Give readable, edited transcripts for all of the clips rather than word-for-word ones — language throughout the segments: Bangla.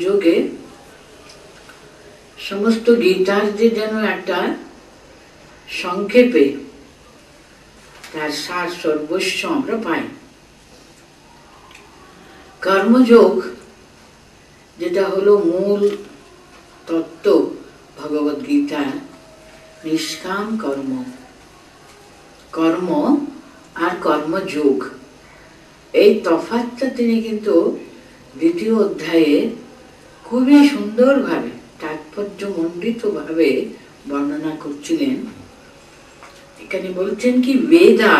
কর্মযোগে সমস্ত গীতার যে যেন একটা সংক্ষেপে তার সার সর্বস্ব আমরা পাই। কর্মযোগ যেটা হলো মূল তত্ত্ব ভগবদ গীতার, নিষ্কাম কর্ম, কর্ম আর কর্মযোগ, এই তফাৎটা তিনি কিন্তু দ্বিতীয় অধ্যায়ে খুবই সুন্দরভাবে তাৎপর্যমণ্ডিতভাবে বর্ণনা করছিলেন। এখানে বলছেন কি বেদা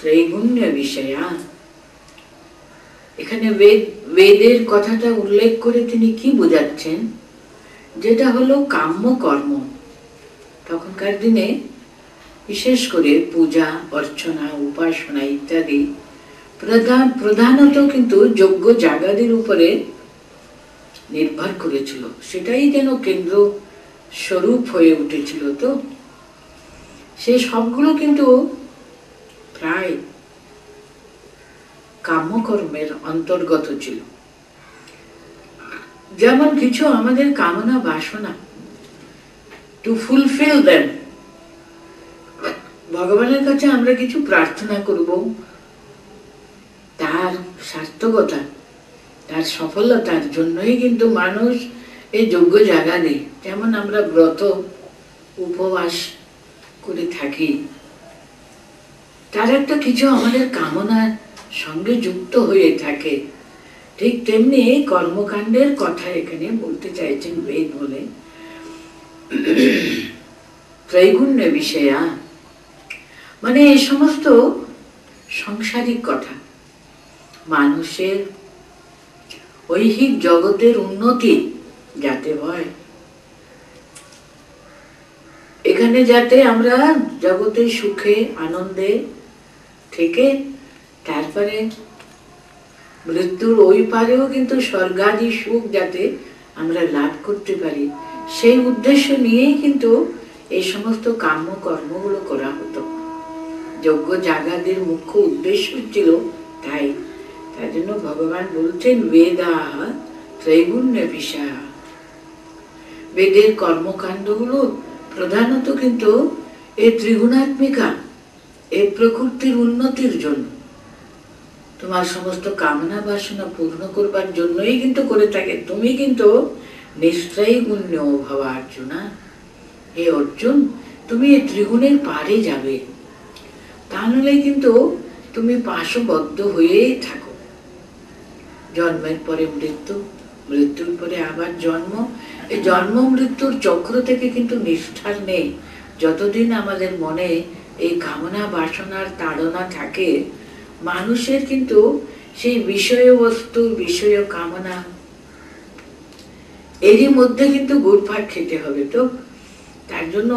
ত্রৈগুণ্য বিষয়া। এখানে বেদের কথাটা উল্লেখ করে তিনি কি বোঝাচ্ছেন, যেটা হলো কাম্য কর্ম। তখনকার দিনে বিশেষ করে পূজা অর্চনা উপাসনা ইত্যাদি প্রধানত কিন্তু যজ্ঞ যাগাদির উপরে নির্ভর করেছিল, সেটাই যেন কেন্দ্র স্বরূপ হয়ে উঠেছিল। তো সে সবগুলো কিন্তু প্রায় কাম্যকর্মের অন্তর্গত ছিল। যেমন কিছু আমাদের কামনা বাসনা, টু ফুলফিল দেম, ভগবানের কাছে আমরা কিছু প্রার্থনা করব, তার সার্থকতা, তার সফলতার জন্যই কিন্তু মানুষ এই যজ্ঞ জাগানে, যেমন আমরা ব্রত উপবাস করে থাকি, তার একটা কিছু আমাদের কামনার সঙ্গে যুক্ত হয়ে থাকে। ঠিক তেমনি কর্মকাণ্ডের কথা এখানে বলতে চাইছেন বেদ বলে ত্রৈগুণ্য বিষয়া, মানে এই সমস্ত সাংসারিক কথা, মানুষের ঐহিক জগতের উন্নতি যাতে হয়, এখানে যাতে আমরা জগতে সুখে আনন্দে থেকে তারপরে মৃত্যুর ওই পারেও কিন্তু স্বর্গাদি সুখ যাতে আমরা লাভ করতে পারি, সেই উদ্দেশ্য নিয়েই কিন্তু এই সমস্ত কাম্য কর্মগুলো করা হতো। যজ্ঞ যাগাদের মুখ্য উদ্দেশ্য ছিল তাই। তাই জন্য ভগবান বলছেন বেদা ত্রৈগুণ্য বিষয়া। বেদের কর্মকাণ্ডগুলো প্রধানত কিন্তু এই ত্রিগুণাত্মিকা, এই প্রকৃতির উন্নতির জন্য, তোমার সমস্ত কামনা বাসনা পূর্ণ করবার জন্যই কিন্তু করে থাকে। তুমি কিন্তু নিশ্চয়গুণ্য ভব অর্জুনা, হে অর্জুন, তুমি এই ত্রিগুণের পারে যাবে, তাহলে কিন্তু তুমি পাশবদ্ধ হয়েই থাকো। জন্মের পরে মৃত্যু, মৃত্যুর পরে আবার জন্ম, এই জন্ম মৃত্যুর চক্র থেকে কিন্তু নিষ্ঠার নেই। যতদিন আমাদের মনে এই কামনা বাসনার তাড়না থাকে, মানুষের কিন্তু সেই বিষয় বস্তু, বিষয় কামনা এরই মধ্যে কিন্তু ঘুরপাক খেতে হবে। তো তার জন্য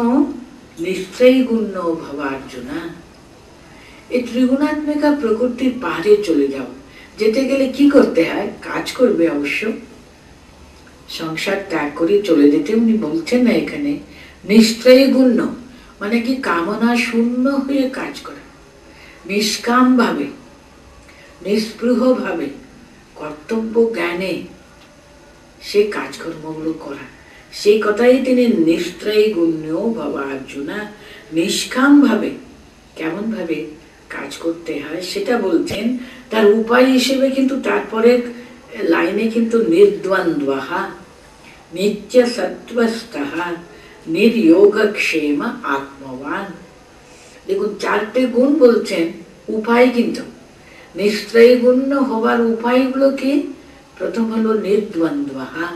নিশ্চয়ই গুণ্য ভব অর্জুনা, এই ত্রিগুণাত্মিকা প্রকৃতির পাহাড়ে চলে যাও। যেতে গেলে কি করতে হয়? কাজ করবে অবশ্য, সংসার ত্যাগ করে চলে যেতে উনি বলছেন না এখানে। নিশ্চয়ই গুণ্য মানে কি কামনা শূন্য হয়ে কাজ করা, নিষ্কাম ভাবে, নিস্পৃহ ভাবে, কর্তব্য জ্ঞানে সে কাজকর্মগুলো করা, সেই কথাই তিনি নিশ্চয়ই গুণ্য ভব অর্জুনা, নিষ্কাম ভাবে কেমন ভাবে কাজ করতে হয় সেটা বলছেন। তার উপায় হিসেবে কিন্তু তারপরে লাইনে কিন্তু নির্দ্বন্দ্বহা নিত্য সত্ত্বস্থः নির্যোগক্ষেম আত্মবান। দেখুন চারটে গুণ বলছেন, উপায় কিন্তু নিশ্চয়ই গুণ্য হবার উপায়গুলো কি? প্রথম হলো নির্দ্বন্দ্বহা,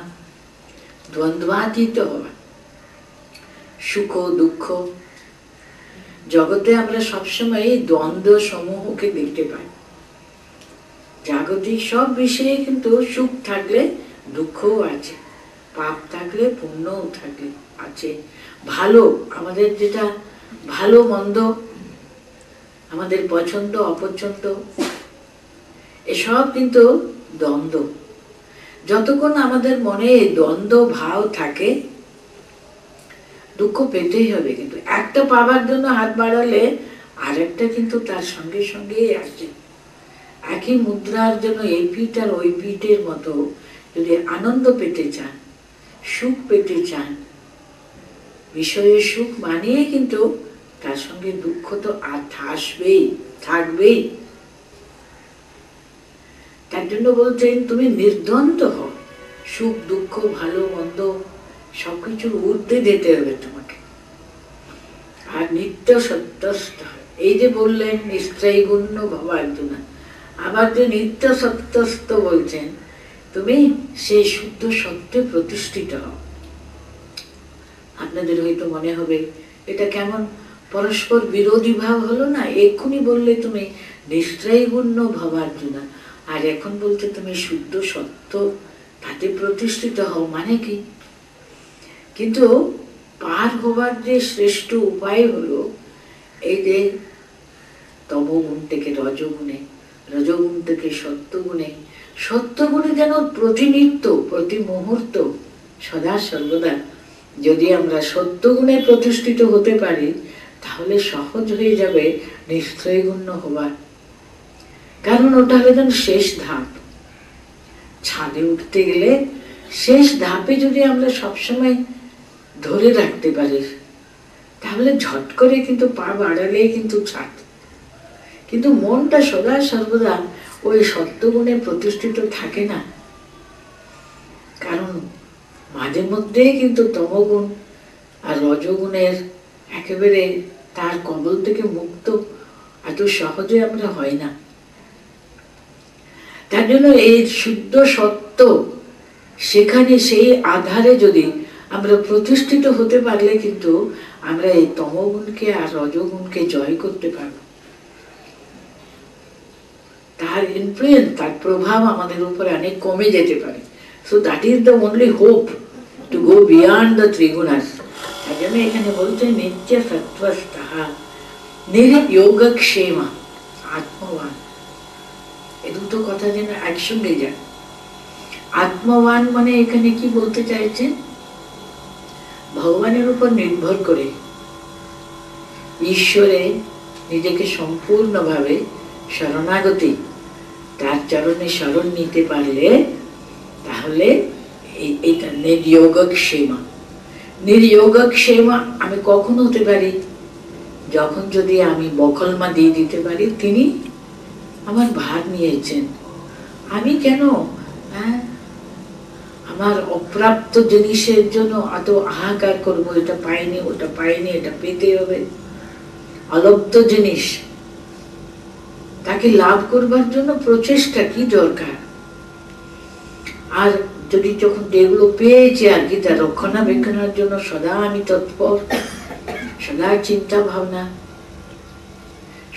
দ্বন্দ্বাতীত হওয়া। সুখ দুঃখ জগতে আমরা সবসময় দ্বন্দ্ব সমূহকে দেখতে পাই। জাগতিক সব বিষয়ে কিন্তু সুখ থাকলে দুঃখও আছে, পাপ থাকলে পুণ্যও থাকলে আছে। ভালো, আমাদের যেটা ভালো মন্দ, আমাদের পছন্দ অপছন্দ, এসব কিন্তু দ্বন্দ্ব। যতক্ষণ আমাদের মনে দ্বন্দ্ব ভাব থাকে, দুঃখ পেতেই হবে। কিন্তু একটা পাবার জন্য হাত বাড়ালে আরেকটা কিন্তু তার সঙ্গে সঙ্গেই আসছে। একই মুদ্রার জন্য এই পিঠ আর ওই পিঠের মতো যদি আনন্দ পেতে চান, সুখ পেতে চান, বিষয়ের সুখ মানিয়ে কিন্তু তার সঙ্গে দুঃখ তো আসবেই, থাকবেই। তার জন্য বলছেন তুমি নির্দ্বন্দ্ব হও, সুখ দুঃখ ভালো মন্দ সবকিছুর ঊর্ধ্বে যেতে হবে তোমাকে। আর নিত্য সত্যস্থ, এই যে বললেন নিশ্চয়ই গুণ্য ভবার্জুনা, আবার যে নিত্য সত্যস্থ বলছেন, তুমি সেই শুদ্ধ সত্যে প্রতিষ্ঠিত হও। আপনাদের হয়তো মনে হবে এটা কেমন পরস্পর বিরোধী ভাব হলো না, এক্ষুনি বললে তুমি নিশ্চয়ই গুণ্য ভবার্জুনা, আর এখন বলতে তুমি শুদ্ধ সত্য তাতে প্রতিষ্ঠিত হও, মানে কি? কিন্তু পার হবার যে শ্রেষ্ঠ উপায় হলো এই যে তমগুণ থেকে রজগুণে, রজগুণ থেকে সত্যগুণে, সত্যগুণে যেন প্রতিনিত্য প্রতি মুহূর্ত সদা সর্বদা যদি আমরা সত্যগুণে প্রতিষ্ঠিত হতে পারি, তাহলে সহজ হয়ে যাবে নিশ্চয় গুণ্য হবার। কারণ ওটা হলো যেন শেষ ধাপ। ছাদে উঠতে গেলে শেষ ধাপে যদি আমরা সবসময় ধরে রাখতে পারি, তাহলে ঝট করে কিন্তু পা বাড়ালে কিন্তু ছাদ। কিন্তু মনটা সদা সর্বদা ওই সত্যগুণে প্রতিষ্ঠিত থাকে না, কারণ মাঝে মধ্যেই কিন্তু তমগুণ আর রজগুণের একেবারে তার কবল থেকে মুক্ত এত সহজে আমরা হয় না। তার জন্য এই শুদ্ধ সত্য, সেখানে সেই আধারে যদি আমরা প্রতিষ্ঠিত হতে পারলে কিন্তু আমরা এই তমগুণকে আর রজগুণকে জয় করতে পারবো। তার ইনফ্লুয়েন্স, তার প্রভাব আমাদের উপরে অনেক কমে যেতে পারে। So that is the only hope to go beyond the ত্রিগুণাস। তার জন্য এখানে বলছে নিত্য সত্ত্বস্থা নির্যোগক্ষেমা আত্মবান। এই দুটো কথা যেন একসঙ্গে যায়। আত্মবান মানে এখানে কি বলতে চাইছেন? ভগবানের উপর নির্ভর করে ঈশ্বরে নিজেকে সম্পূর্ণভাবে শরণাগতি, তার চরণে শরণ নিতে পারলে তাহলে এটা নির্যোগক্ষেমা। নির্যোগক্ষেমা আমি কখন হতে পারি? যখন যদি আমি বকলমা দিয়ে দিতে পারি তিনি আমার ভার নিয়েছেন, আমি কেন আমার অপ্রাপ্ত জিনিসের জন্য এত হাহাকার করবো, এটা পাইনি ওটা পাইনি, এটা পেতে হবে। অলব্ধ জিনিস তাকে লাভ করবার জন্য প্রচেষ্টা কি দরকার। আর যদি যখন যেগুলো পেয়েছে আর কি তার রক্ষণাবেক্ষণের জন্য সদা আমি তৎপর, সদা চিন্তা ভাবনা,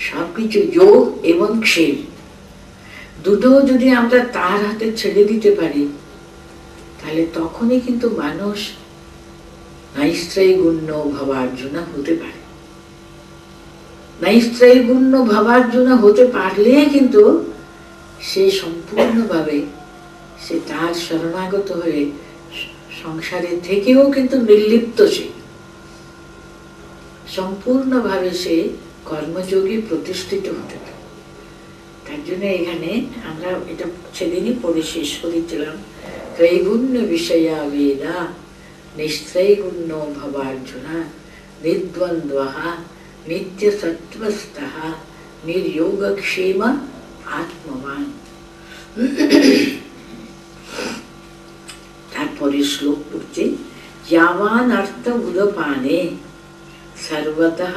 সবকিছু যোগ এবং ক্ষেম দুটো যদি আমরা তার হাতে ছেড়ে দিতে পারি, তাহলে তখনই কিন্তু মানুষ নৈশ্চয়ই গুণ্য ভবার্জুনা হতে পারে। নৈশ্চয়ই গুণ্য ভবার্জুনা হতে পারলে কিন্তু সে সম্পূর্ণভাবে সে তার শরণাগত হয়ে সংসারের থেকেও কিন্তু নির্লিপ্ত, সে সম্পূর্ণভাবে সে কর্মযোগী প্রতিষ্ঠিত হতে পারে। তার জন্য এখানে আমরা এটা সেদিনই পড়ে শেষ করেছিলাম, ত্রৈগুণ্য বিষয়া বেদা নিশ্চৈগুণ্য ভবার্জুনা নির্দ্বন্দ্বঃ নিত্য সত্ত্বস্থঃ নির্যোগক্ষেম আত্মবান। তারপরে শ্লোক পড়ছে, যাবান অর্থ উদপানে সর্বতঃ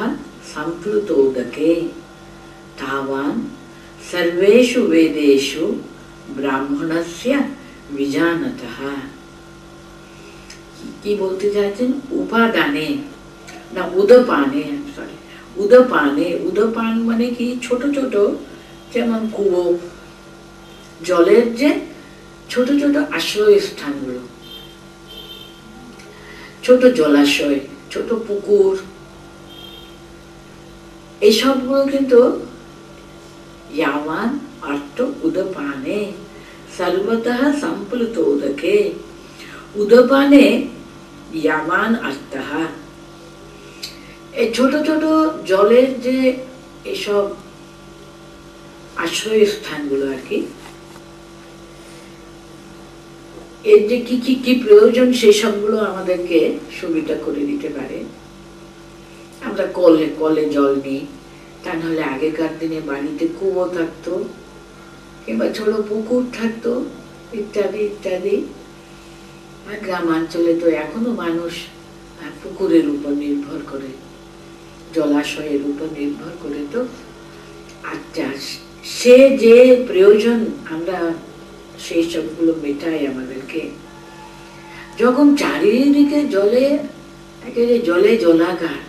সম্প্লুতোদকে তাবান সর্বেষু বেদেষু ব্রাহ্মণস্য বিজানতঃ। কি বলতে চাইছেন? উপাদানে না উদপানে, সরি উদপানে। উদপান মানে কি? ছোট ছোট যেমন কুয়ো, জলের যে ছোট ছোট আশ্রয় স্থানগুলো, ছোট জলাশয়, ছোট পুকুর, এইসবগুলো কিন্তু यावान अर्थ उदपाने सर्वतः संप्लुतोदके। उदपाने यावान अर्थः, এই ছোট ছোট জলের যে এসব আশ্রয় স্থানগুলো আর কি, এর যে কি কি কি প্রয়োজন সেই সবগুলো আমাদেরকে সুবিধা করে দিতে পারে। আমরা কলে কলে জল নিই, তা নাহলে আগেকার দিনে বাড়িতে কুয়ো থাকতো কিংবা ছোট পুকুর থাকতো ইত্যাদি ইত্যাদি। আর গ্রামাঞ্চলে তো এখনো মানুষ পুকুরের উপর নির্ভর করে, জলাশয়ের উপর নির্ভর করে। তো আচ্ছা, সে যে প্রয়োজন আমরা সেই সবগুলো মেটাই আমাদেরকে। যখন চারিদিকে জলে একেবারে জলে জলাকার,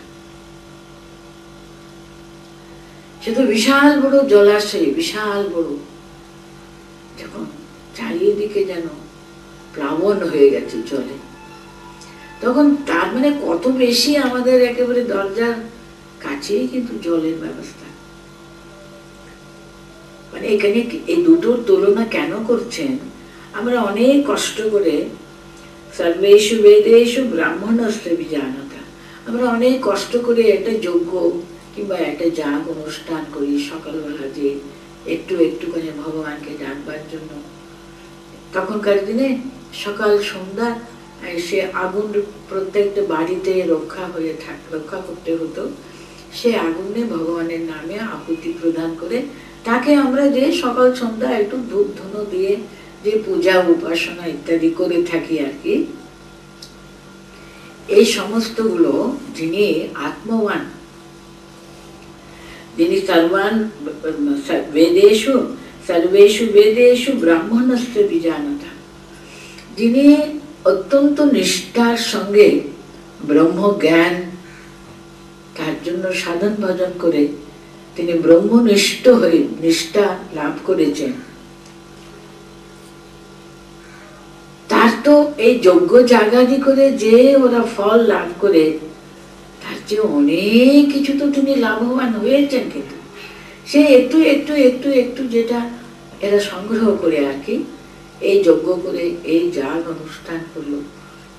সে তো বিশাল বড় জলাশয়, বিশাল বড়, যখন চারিদিকে যেন প্লাবন হয়ে গেছে জলে, তখন তার মানে কত বেশি আমাদের একেবারে দরজার কাছেই কিন্তু জলের ব্যবস্থা। মানে এখানে এই দুটোর তুলনা কেন করছেন? আমরা অনেক কষ্ট করে সর্বেষু বেদেষু ব্রাহ্মণস্য বিজানতা, আমরা অনেক কষ্ট করে একটা যজ্ঞ কিংবা একটা যাগ অনুষ্ঠান করি সকালবেলা, যে একটু একটু করে ভগবানকে ডাকবার জন্য। তখনকার দিনে সকাল সন্ধ্যা সে আগুন প্রত্যেকটা বাড়িতে রক্ষা করতে হতো। সে আগুনে ভগবানের নামে আহুতি প্রদান করে তাকে আমরা যে সকাল সন্ধ্যা একটু ধূপ ধুনো দিয়ে যে পূজা উপাসনা ইত্যাদি করে থাকি আর কি। এই সমস্ত গুলো যিনি আত্মবান, যিনি সর্বেষু বেদেষু ব্রাহ্মণস্য বিজানতা, যিনি অত্যন্ত নিষ্ঠার সঙ্গে ব্রহ্ম জ্ঞান তার জন্য সাধন ভজন করে তিনি ব্রহ্মনিষ্ঠ হয়ে নিষ্ঠা লাভ করেছেন, তার তো এই যজ্ঞ জাগাদি করে যে ওরা ফল লাভ করে তার যে অনেক কিছু তো তিনি লাভবান হয়েছেন। কিন্তু সে একটু একটু একটু একটু যেটা এরা সংগ্রহ করে আর কি, এই যজ্ঞ করে এই যাগ অনুষ্ঠান করলো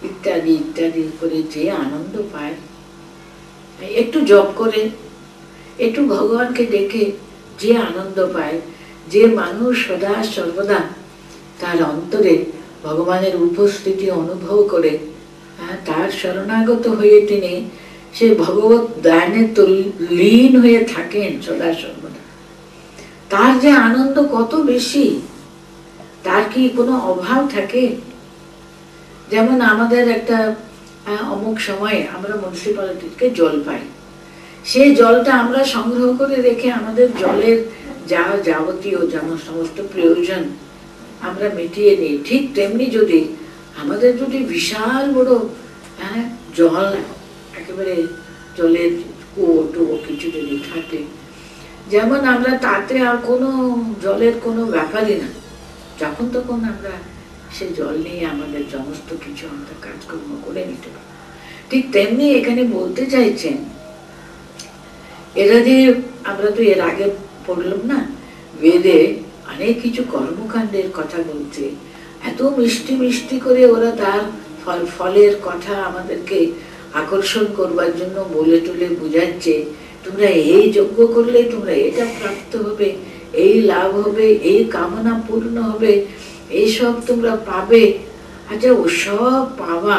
ইত্যাদি ইত্যাদি করে যে আনন্দ পায়, একটু জপ করে একটু ভগবানকে ডেকে যে আনন্দ পায়, যে মানুষ সদা সর্বদা তার অন্তরে ভগবানের উপস্থিতি অনুভব করে তার শরণাগত হয়ে তিনি সে ভগবত ধ্যানে তো লীন হয়ে থাকেন সদা সর্বদা, তার যে আনন্দ কত বেশি, তার কি কোনো অভাব থাকে? যেমন আমাদের একটা অমুক সময় আমরা মিউনিসিপ্যালিটিকে জল পাই, সেই জলটা আমরা সংগ্রহ করে রেখে আমাদের জলের যা যাবতীয় যেমন সমস্ত প্রয়োজন আমরা মিটিয়ে নিই। ঠিক তেমনি যদি আমাদের যদি বিশাল বড় জল একেবারে জলের কুয়ো টুয়ো কিছু যদি থাকে, যেমন আমরা তাতে আর কোনো জলের কোনো ব্যাপারই না, যখন তখন আমরা সে জল নিয়ে আমাদের সমস্ত কিছু আমরা কাজকর্ম করে নিতে পারি। ঠিক তেমনি এখানে বলতে চাইছেন, এরা যে আমরা তো এর আগে পড়লাম না, বেদে অনেক কিছু কর্মকাণ্ডের কথা বলছে, এত মিষ্টি মিষ্টি করে ওরা তার ফলের কথা আমাদেরকে আকর্ষণ করবার জন্য বলে টলে বুঝাচ্ছে, তোমরা এই যজ্ঞ করলে তোমরা এটা প্রাপ্ত হবে, এই লাভ হবে, এই কামনা পূর্ণ হবে, এইসব তোমরা পাবে। আচ্ছা, ও সব পাওয়া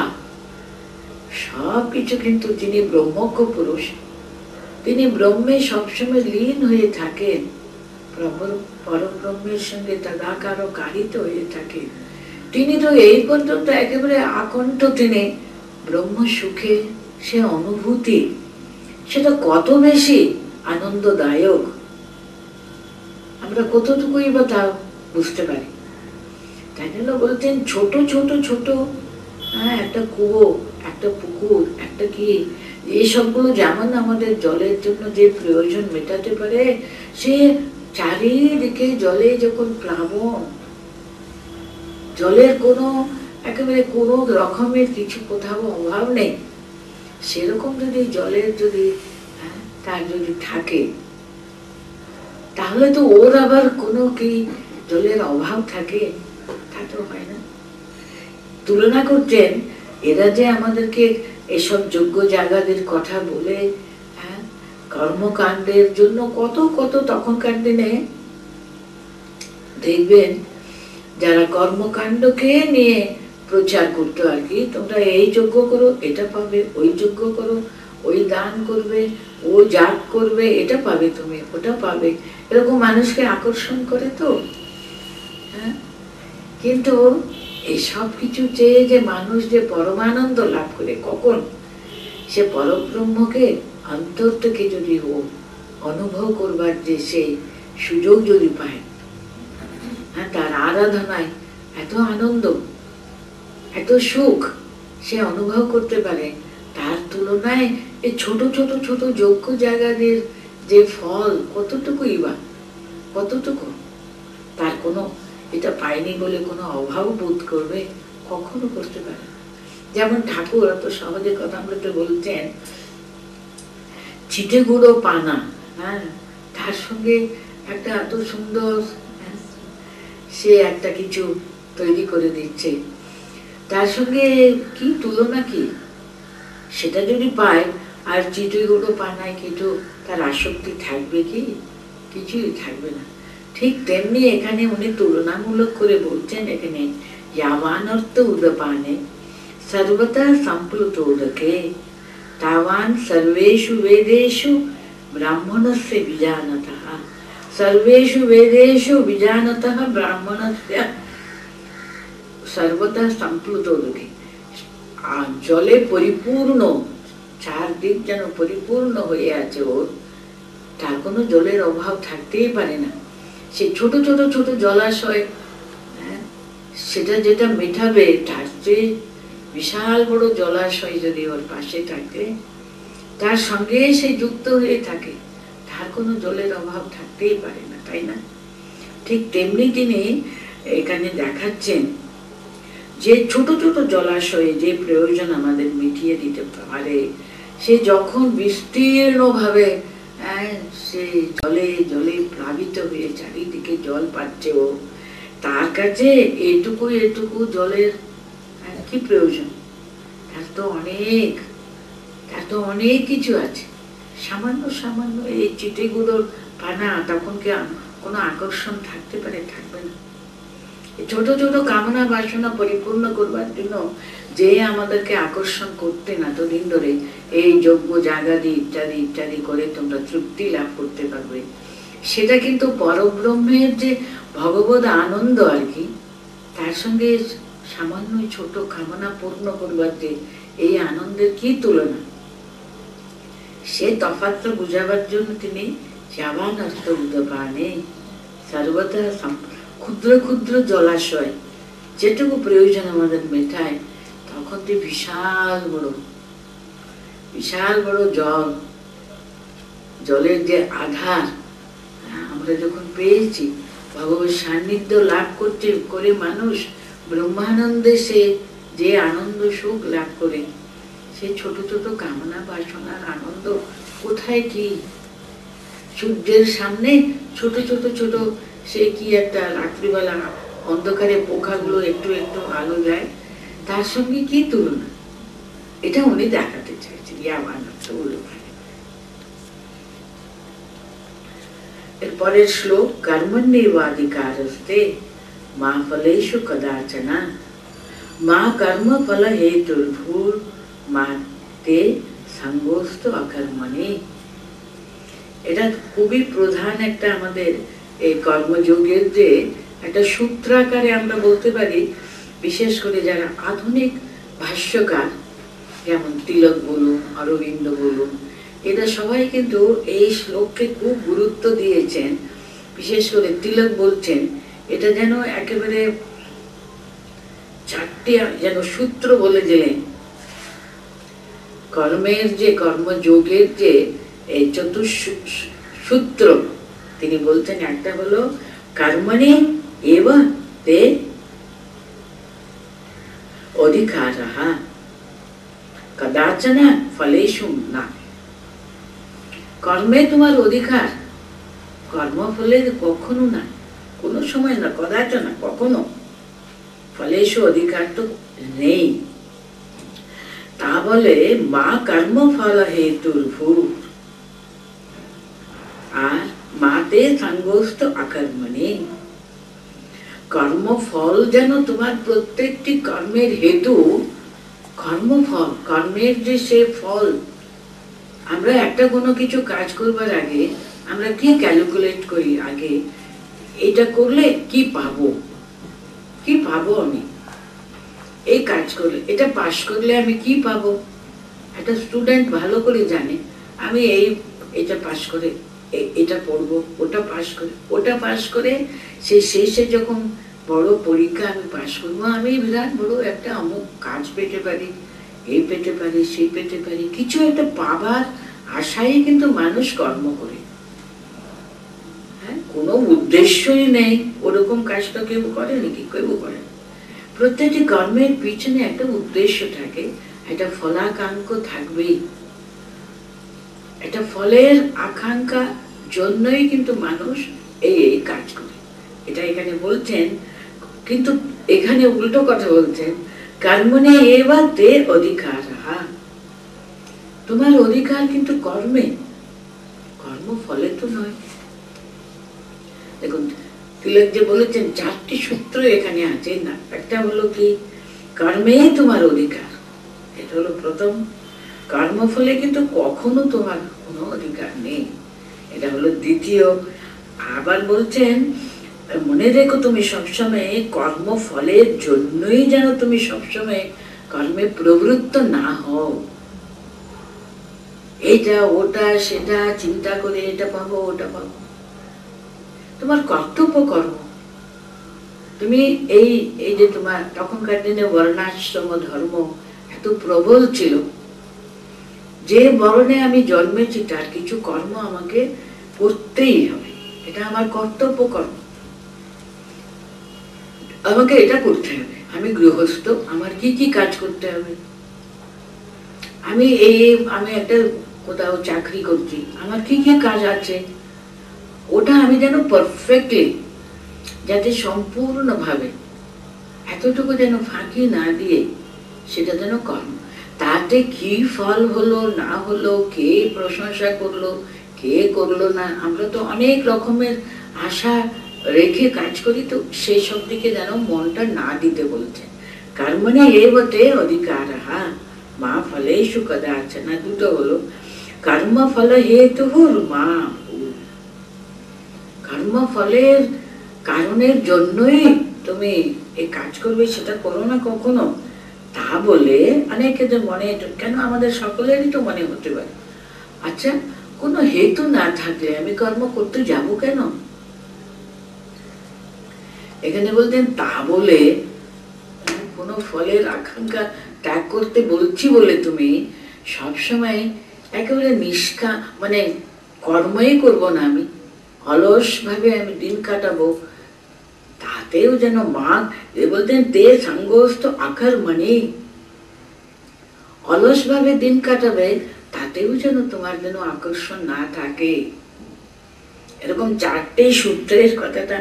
সব কিছু কিন্তু যিনি ব্রহ্মজ্ঞ পুরুষ, তিনি ব্রহ্মে সবসময় লীন হয়ে থাকেন, পরব্রহ্মের সঙ্গে তদাকার কারিত হয়ে থাকে, তিনি তো এই পর্যন্ত একেবারে আকণ্ঠ তিনি ব্রহ্ম সুখে সে অনুভূতি, সেটা কত বেশি আনন্দদায়ক, আমরা কতটুকুই বা তা বুঝতে পারি। তাই জন্য বলতেন ছোট ছোট ছোট একটা কুয়ো, একটা পুকুর, একটা কি, এই সবগুলো যেমন আমাদের জলের জন্য যে প্রয়োজন মেটাতে পারে, সে চারিদিকে জলে যখন প্লাবন, জলের কোনো একেবারে কোনো রকমের কিছু কোথাও অভাব নেই, সেরকম যদি জলের যদি তার যদি থাকে, তাহলে তো ওর আবার কোনো কি জলের অভাব থাকে? তা তো হয় না। তুলনা করছেন, এরা যে আমাদেরকে এসব যোগ্য জায়গাদের কথা বলে কর্মকাণ্ডের জন্য কত কত, তখনকার দিনে দেখবেন যারা কর্মকাণ্ডকে নিয়ে প্রচার করতো আর কি, তোমরা এই যজ্ঞ করো এটা পাবে, ওই যজ্ঞ করো, ওই দান করবে, ও যাগ করবে এটা পাবে, তুমি ওটা পাবে, এরকম মানুষকে আকর্ষণ করে তো। হ্যাঁ, কিন্তু এই সব কিছু চেয়ে যে মানুষ যে পরমানন্দ লাভ করে, কখন সে পরব্রহ্মকে অন্তর থেকে যদি ও অনুভব করবার যে সেই সুযোগ যদি পায়, হ্যাঁ, তার আরাধনায় এত আনন্দ, এত সুখ সে অনুভব করতে পারে, তার তুলনায় এই ছোট ছোট ছোট যজ্ঞ জায়গাদের যে ফল কতটুকুই বা, কতটুকু তার কোনো এটা পায়নি বলে কোনো অভাব বোধ করবে, কখনো করতে পারে। যেমন ঠাকুর এত সহজে কথা বলতে বলছেন, চিঠে গুঁড়ো পানা, হ্যাঁ, তার সঙ্গে একটা এত সুন্দর সে একটা কিছু তৈরি করে দিচ্ছে, তার সঙ্গে কি তুলনা, কি সেটা যদি পায় আর চিঠে গুঁড়ো পানায় কিছু তার আসক্তি থাকবে কি? কিছুই থাকবে না। ঠিক তেমনি এখানে উনি তুলনামূলক করে বলছেন, এখানে यावानर्थ उदपाने सर्वथा संप्लुतोदके तावान सर्वेषु वेदेषु ब्राह्मणस्य विजानतः, सर्वेषु वेदेषु विजानतः ब्राह्मणस्य सर्वथा संप्लुतोदके। जले परिपूर्ण, চারদিক যেন পরিপূর্ণ হয়ে আছে ওর, তার কোনো জলের অভাব থাকতেই পারে না। সে ছোট ছোট ছোট জলাশয়, সেটা যেটা মেটাবে, তার চেয়ে বিশাল বড় জলাশয় যদি ওর পাশে থাকে, তার সঙ্গে সে যুক্ত হয়ে থাকে, তার কোনো জলের অভাব থাকতেই পারে না, তাই না? ঠিক তেমনি তিনি এখানে দেখাচ্ছেন যে ছোট ছোট জলাশয়ে যে প্রয়োজন আমাদের মিটিয়ে দিতে পারে, সে যখন বিস্তীর্ণ ভাবে সে জলে জলে প্লাবিত হয়ে চারিদিকে জল পাচ্ছে, ও তার কাছে এটুকু এটুকু জলের কি প্রয়োজন? তার তো অনেক কিছু আছে। সামান্য সামান্য এই চিঠেগুলোর পানা তখন কি কোনো আকর্ষণ থাকতে পারে? থাকবে না। ছোট ছোট কামনা বাসনা পরিপূর্ণ করবার জন্য যে আমাদেরকে আকর্ষণ করতেন এতদিন ধরে, এই যজ্ঞ জাগাদি ইত্যাদি ইত্যাদি করে তোমরা তৃপ্তি লাভ করতে পারবে, সেটা কিন্তু পরব্রহ্মের যে ভগবত আনন্দ আর কি, তার সঙ্গে সামান্য ছোট কামনা পূর্ণ করবার যে এই আনন্দের কি তুলনা? সে তফাৎটা বুঝাবার জন্য তিনি যাবানর্থ উদপানে সর্বদা ক্ষুদ্র ক্ষুদ্র জলাশয় যেটুকু প্রয়োজন আমাদের মেটায়, তখন তো বিশাল বড় জল, জলের যে আধার আমরা যখন পেয়েছি, ভগবত সান্নিধ্য লাভ করতে করে মানুষ ব্রহ্মানন্দে সে যে আনন্দ সুখ লাভ করে, সে ছোট ছোট কামনা বাসনার আনন্দ কোথায়? কি সূর্যের সামনে ছোট ছোট ছোট সে কি একটা রাত্রিবেলা অন্ধকারে পোকাগুলো একটু একটু আলো দেয়, তার সঙ্গে কি তুলনা? এটা উনি দেখাতে চাইছেন। এরপরের শ্লোক, কর্মণ্যেবাধিকারস্তে মা ফলেষু কদাচনা মা কর্ম ফল হেতুর্ভূর মা তে সঙ্গোস্ত অকর্মণি। এটা খুবই প্রধান একটা আমাদের এই কর্মযোগের যে একটা সূত্রাকারে আমরা বলতে পারি। বিশেষ করে যারা আধুনিক ভাষ্যকার, যেমন তিলক বলুন, অরবিন্দ বলুন, এরা সবাই কিন্তু এই শ্লোককে খুব গুরুত্ব দিয়েছেন। বিশেষ করে তিলক বলছেন এটা যেন একেবারে চারটি যেন সূত্র বলে দিলেন। কর্মের যে কর্মযোগের যে এই চতুঃসূত্র তিনি বলছেন, একটা হলো কর্মণি এব তে অধিকারঃ কদাচন ফলেষু না। কর্মে তোমার অধিকার, কর্মফলে কখনো না, কোনো সময় না, কদাচন কখনো। ফলেষু অধিকার তো নেই। তা বলে মা কর্মফল হেতুর্ভূর আর মাতে সঙ্গোস্ত অকর্মণি। কর্মফল যেন তোমার প্রত্যেকটি কর্মের হেতু, কর্মফল, কর্মের যে সে ফল। আমরা একটা কোনো কিছু কাজ করবার আগে আমরা কি ক্যালকুলেট করি? আগে এটা করলে কি পাবো, কি পাবো আমি এই কাজ করলে, এটা পাশ করলে আমি কি পাবো। একটা স্টুডেন্ট ভালো করে জানে আমি এটা পাশ করে এটা পড়বো, ওটা পাশ করে ওটা পাশ করে সে শেষে যখন বড় পরীক্ষা আমি পাশ করবো, আমি বিরাট বড় একটা অমুক কাজ পেতে পারি, এই পেতে পারি, সেই পেতে পারি, কিছু একটা পাবার আশায় কিন্তু মানুষ কর্ম করে। হ্যাঁ, কোনো উদ্দেশ্যই নেই ওরকম কাজটা কেউ করে নাকি? কেউ করে। প্রত্যেকটি কর্মের পিছনে একটা উদ্দেশ্য থাকে, একটা ফলাকাঙ্ক্ষ থাকবেই। একটা ফলের আকাঙ্ক্ষা জন্যই কিন্তু মানুষ এই কাজ করে। এটা এখানে বলছেন, কিন্তু এখানে উল্টো কথা বলছেন, কর্মণে এব তে অধিকারঃ। তোমার অধিকার কিন্তু কর্মে, কর্ম ফলে তো নয়। দেখুন তিলক যে বলেছেন চারটি সূত্র এখানে আছে না, একটা হলো কি কর্মে তোমার অধিকার, এটা হলো প্রথম। কর্মফলে কিন্তু কখনো তোমার কোনো অধিকার নেই, এটা হলো দ্বিতীয়। আবার বলছেন মনে রেখো তুমি সবসময় কর্মফলের জন্যই যেন তুমি সবসময় কর্মে প্রবৃত্ত না হও। এটা ওটা সেটা চিন্তা করে এটা পাবো ওটা পাবো, তোমার কর্তব্য কর্ম। তুমি এই যে তোমার তখনকার দিনে বর্ণাশ্রম ধর্ম এত প্রবল ছিল, যে বর্ণে আমি জন্মেছি তার কিছু কর্ম আমাকে করতেই হবে, এটা আমার কর্তব্য কর্ম, আমাকে এটা করতে হবে। আমি গৃহস্থ, আমার কি কি কাজ করতে হবে, আমি একটা কোথাও চাকরি করছি, আমার কি কি কাজ আছে, ওটা আমি যেন পারফেক্টলি, যাতে সম্পূর্ণভাবে এতটুকু যেন ফাঁকি না দিয়ে সেটা যেন কর্ম। তাতে কি ফল হলো না হলো, কে প্রশংসা করলো কে করলো না, আমরা তো অনেক রকমের আশা রেখে কাজ করি, তো সেই সব দিকে যেন মনটা না দিতে বলছেন। কর্মণে এব তে অধিকারঃ মা ফলেষু কদাচন। দুটো হলো কর্মফল হেতুঃ মা, কর্মফলের কারণের জন্যই তুমি এই কাজ করবে, সেটা করো না কখনো। তা বলে অনেকেদের মনে, কেন আমাদের সকলেরই তো মনে হতে পারে আচ্ছা কোনো হেতু না থাকলে আমি কর্ম করতে যাব কেন। এখানে বলতেন তা বলে কোনো ফলের আকাঙ্ক্ষা ত্যাগ করতে বলছি বলে তুমি সবসময় একেবারে মানে কর্মই করব না, আমি অলস ভাবে আমি দিন কাটাবো, তাতেও যেন মা বলতেন তে সঙ্গস্থ আকর্মণি, অলস ভাবে দিন কাটাবে তাতেও যেন তোমার যেন আকর্ষণ না থাকে। এরকম চারটে সূত্রের কথাটা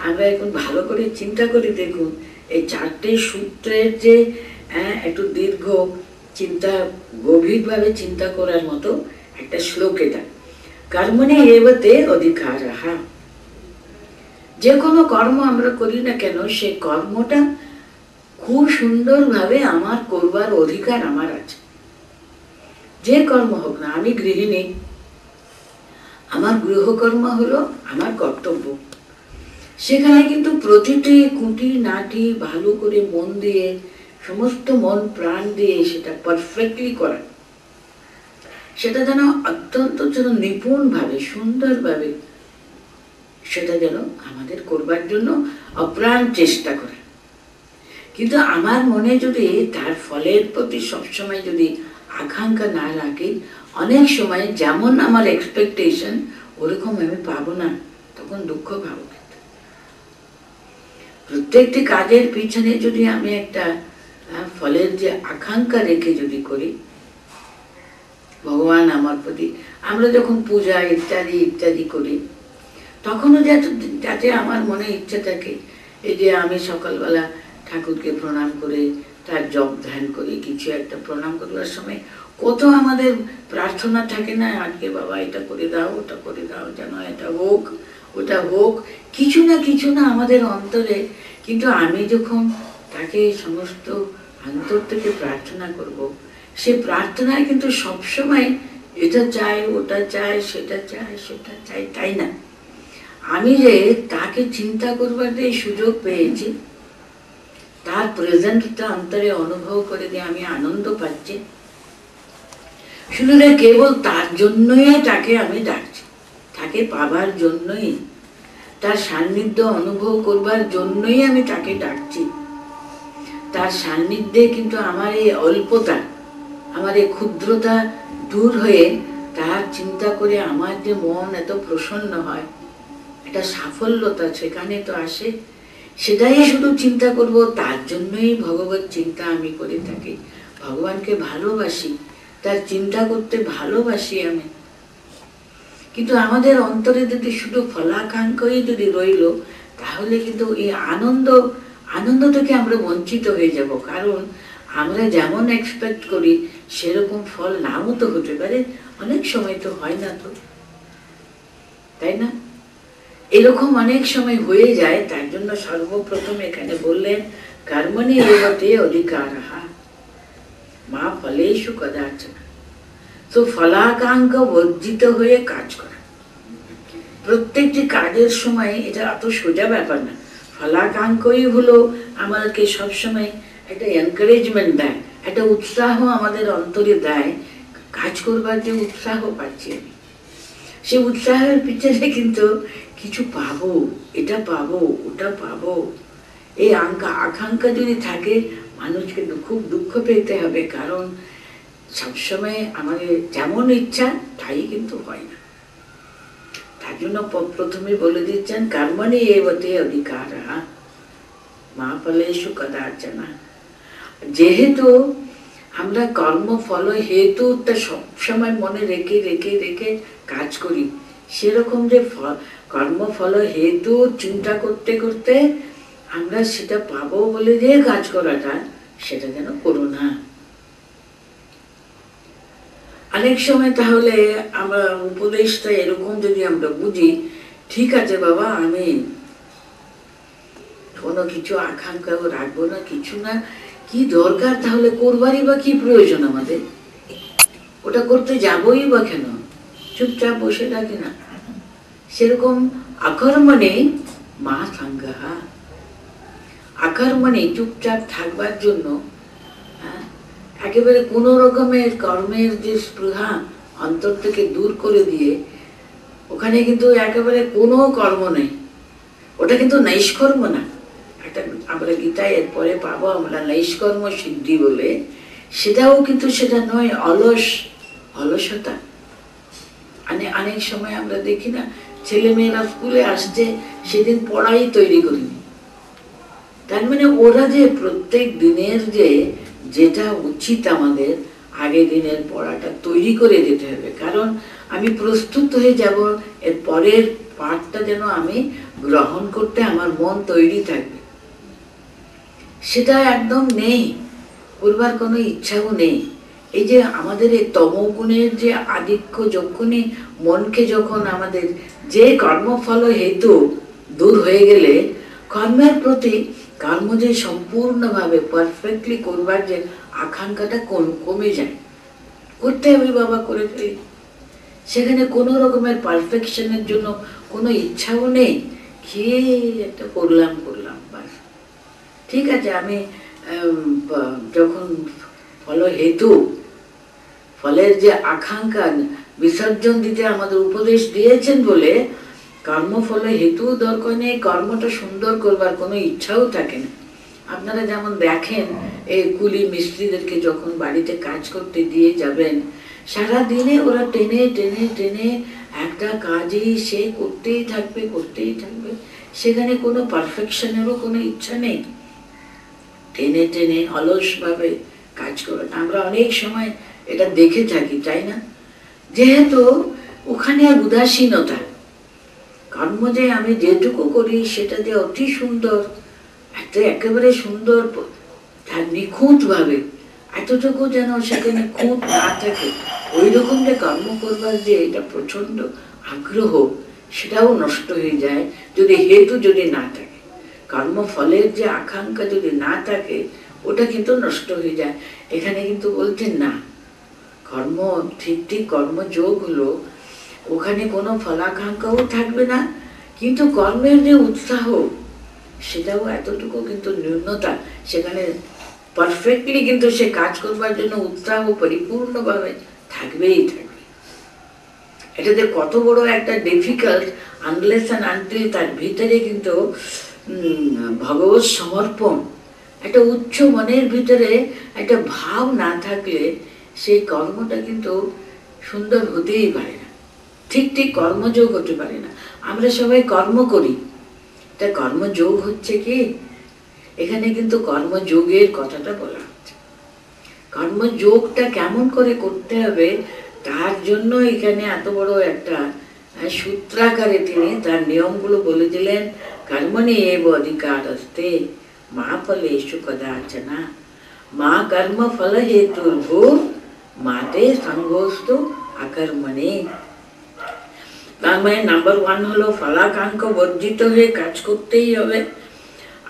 আমরা এখন ভালো করে চিন্তা করে দেখুন। এই চারটে সূত্রের যে একটু দীর্ঘ চিন্তা, গভীরভাবে চিন্তা করার মতো একটা শ্লোক এটা। কর্মণে এব তে অধিকারঃ, যে কোনো কর্ম আমরা করি না কেন সেই কর্মটা খুব সুন্দরভাবে আমার করবার অধিকার আমার আছে। যে কর্ম হোক না, আমি গৃহিণী, আমার গৃহকর্ম হলো আমার কর্তব্য, সেখানে কিন্তু প্রতিটি খুঁটি নাটি ভালো করে মন দিয়ে, সমস্ত মন প্রাণ দিয়ে সেটা পারফেক্টলি করা, সেটা যেন অত্যন্ত যেন নিপুণভাবে সুন্দরভাবে সেটা যেন আমাদের করবার জন্য অপ্রাণ চেষ্টা করে। কিন্তু আমার মনে যদি তার ফলের প্রতি সবসময় যদি আকাঙ্ক্ষা না রাখে, অনেক সময় যেমন আমার এক্সপেকটেশন ওরকম আমি পাবো না, তখন দুঃখ পাবো। প্রত্যেকটি কাজের পিছনে যদি আমি একটা ফলের যে আকাঙ্ক্ষা রেখে যদি করি, ভগবান আমার প্রতি, আমরা যখন পূজা ইত্যাদি ইত্যাদি করি তখনও যাতে আমার মনে ইচ্ছা থাকে, এই যে আমি সকালবেলা ঠাকুরকে প্রণাম করে তার জপ ধ্যান করি, কিছু একটা প্রণাম করবার সময় কত আমাদের প্রার্থনা থাকে না, আজকে বাবা এটা করে দাও ওটা করে দাও, যেন এটা হোক, ওটা হোক কিছু না আমাদের অন্তরে। কিন্তু আমি যখন তাকে সমস্ত অন্তর থেকে প্রার্থনা করব, সে প্রার্থনায় কিন্তু সবসময় এটা চাই, ওটা চাই, সেটা চাই, সেটা চাই, তাই না? আমি যে তাকে চিন্তা করবার যে সুযোগ পেয়েছি, তার প্রেজেন্টটা অন্তরে অনুভব করে দিয়ে আমি আনন্দ পাচ্ছি, শুধু কেবল তার জন্যই তাকে আমি ডাকছি, তাকে পাবার জন্যই, তার সান্নিধ্য অনুভব করবার জন্যই আমি তাকে ডাকছি। তার সান্নিধ্যে কিন্তু আমার এই অল্পতা, আমার এই ক্ষুদ্রতা দূর হয়ে তার চিন্তা করে আমার যে মন এত প্রসন্ন হয়, এটা সাফল্যতা সেখানে তো আসে। সেটাই শুধু চিন্তা করব, তার জন্যই ভগবত চিন্তা আমি করে থাকি। ভগবানকে ভালোবাসি, তার চিন্তা করতে ভালোবাসি আমি। কিন্তু আমাদের অন্তরে যদি শুধু ফলাকাঙ্ক্ষই যদি রইল, তাহলে কিন্তু এই আনন্দ থেকে আমরা বঞ্চিত হয়ে যাব। কারণ আমরা যেমন এক্সপেক্ট করি সেরকম ফল নাও তো হতে পারে, অনেক সময় তো হয় না, তো তাই না? এরকম অনেক সময় হয়ে যায়। তার জন্য সর্বপ্রথম এখানে বললেন কর্মণি এবতে অধিকারঃ মা ফলেষু কদাচন। তো ফলাকাঙ্ক্ষা বর্জিত হয়ে কাজ করা, প্রত্যেকটি কাজের সময় এটা এত সোজা ব্যাপার না। ফলাকাঙ্ক্ষই হলো আমাদেরকে সবসময় একটা এনকারেজমেন্ট দেয়, একটা উৎসাহ আমাদের অন্তরে দেয়, কাজ করবার যে উৎসাহ পাচ্ছি আমি, সে উৎসাহের পিছনে কিন্তু কিছু পাবো, এটা পাবো, ওটা পাবো, এই আকাঙ্ক্ষা যদি থাকে, মানুষ কিন্তু খুব দুঃখ পেতে হবে। কারণ সবসময় আমাদের যেমন ইচ্ছা তাই কিন্তু হয় না। তার জন্য প্রথমে বলে দিচ্ছেন কর্মণি এবতে অধিকারঃ মা ফলেষু কদাচন। যেহেতু আমরা কর্মফল হেতুটা সবসময় মনে রেখে রেখে রেখে কাজ করি, সেরকম যে কর্মফল হেতু চিন্তা করতে করতে আমরা সেটা পাবো বলে যে কাজ করাটা, সেটা যেন করো না। অনেক সময় তাহলে আমরা উপদেশটা এরকম যদি আমরা বুঝি, ঠিক আছে বাবা, আমি কোনো কিছু আকাঙ্ক্ষাও রাখবো না, কিছু না, কি দরকার তাহলে করবারই বা কি প্রয়োজন আমাদের, ওটা করতে যাবই বা কেন, চুপচাপ বসে থাকি না। সেরকম আকর্মণে মা সঙ্গঃ, আকর্মণে চুপচাপ থাকবার জন্য একেবারে কোনো রকমের কর্মের যে স্পৃহা অন্তর থেকে দূর করে দিয়ে, ওখানে কিন্তু একেবারে কোনো কর্ম নেই, ওটা কিন্তু নৈষ্কর্ম না। একটা আমরা গীতায় এরপরে পাবো আমরা নৈষ্কর্ম সিদ্ধি বলে, সেটাও কিন্তু সেটা নয়, অলসতা। অনেক সময় আমরা দেখি না, ছেলে মেয়েরা স্কুলে আসছে, সেদিন পড়াই তৈরি করিনি। তার মানে ওরা যে প্রত্যেক দিনের যেটা উচিত আমাদের আগের দিনের পড়াটা তৈরি করে যেতে হবে, কারণ আমি প্রস্তুত হয়ে যাব এর পরের পাঠটা যেন আমি গ্রহণ করতে আমার মন তৈরি থাকবে, সেটা একদম নেই, করবার কোনো ইচ্ছাও নেই। এই যে আমাদের এই তমগুণের যে আধিক্য, যখনই মনকে যখন আমাদের যে কর্মফল হেতু দূর হয়ে গেলে, কর্মের প্রতি কর্ম যে সম্পূর্ণভাবে পারফেক্টলি করবার যে আকাঙ্ক্ষাটা কমে যায়, করতে হবে বাবা, করে ফেলি, সেখানে কোনো রকমের পারফেকশনের জন্য কোনো ইচ্ছাও নেই, কি একটা করলাম বাস, ঠিক আছে। আমি যখন হেতু ফলের যে আকাঙ্ক্ষা বিসর্জন দিতে আমাদের উপদেশ দিয়েছেন বলে, কর্মফল হেতু দরকার নেই, কর্মটা সুন্দর করবার কোনো ইচ্ছাও থাকে না। আপনারা যেমন দেখেন এই কুলি মিস্ত্রিদেরকে যখন বাড়িতে কাজ করতে দিয়ে যাবেন, সারাদিনে ওরা টেনে টেনে টেনে একটা কাজই সে করতেই থাকবে, সেখানে কোনো পারফেকশনেরও কোনো ইচ্ছা নেই, টেনে টেনে অলসভাবে কাজ করে। আমরা অনেক সময় এটা দেখে থাকি, তাই না? যেহেতু ওখানে উদাসীনতা, কর্ম যে আমি যেটুকু করি সেটা যে অতি সুন্দর, একটা একেবারে সুন্দর নিখুঁত ভাবে, এতটুকু যেন সেখানে খুঁত না থাকে, ওই রকম যে কর্ম করবার যে এটা প্রচন্ড আগ্রহ, সেটাও নষ্ট হয়ে যায় যদি হেতু যদি না থাকে। কর্মফলের যে আকাঙ্ক্ষা যদি না থাকে ওটা কিন্তু নষ্ট হয়ে যায়। এখানে কিন্তু বলছেন না, কর্ম ঠিক ঠিক কর্মযোগ হলো, ওখানে কোনো ফলাকাঙ্ক্ষাও থাকবে না, কিন্তু কর্মের যে উৎসাহ সেটাও এতটুকু কিন্তু ন্যূনতা, সেখানে পারফেক্টলি কিন্তু সে কাজ করবার জন্য উৎসাহ পরিপূর্ণভাবে থাকবেই থাকবে। এটাতে কত বড় একটা ডিফিকাল্ট, আনলেস অ্যান্ড আনটিল তার ভিতরে কিন্তু ভগবত সমর্পণ, একটা উচ্চ মনের ভিতরে একটা ভাব না থাকলে সেই কর্মটা কিন্তু সুন্দর হতেই পারে না, ঠিক ঠিক কর্মযোগ হতে পারে না। আমরা সবাই কর্ম করি, তা কর্মযোগ হচ্ছে কি? এখানে কিন্তু কর্মযোগের কথাটা বলা হচ্ছে। কর্মযোগটা কেমন করে করতে হবে তার জন্য এখানে এত বড় একটা সূত্রাকারে তিনি তার নিয়মগুলো বলে দিলেন। কর্মণি এব অধিকারস্তে মা ফলেষু কদাচনা মা কর্ম ফল হেতুর্ভু মাতে সঙ্গোস্তু আকর্মণে। তার মানে নাম্বার 1 হলো ফলাকাঙ্ক্ষা বর্জিত হয়ে কাজ করতেই হবে।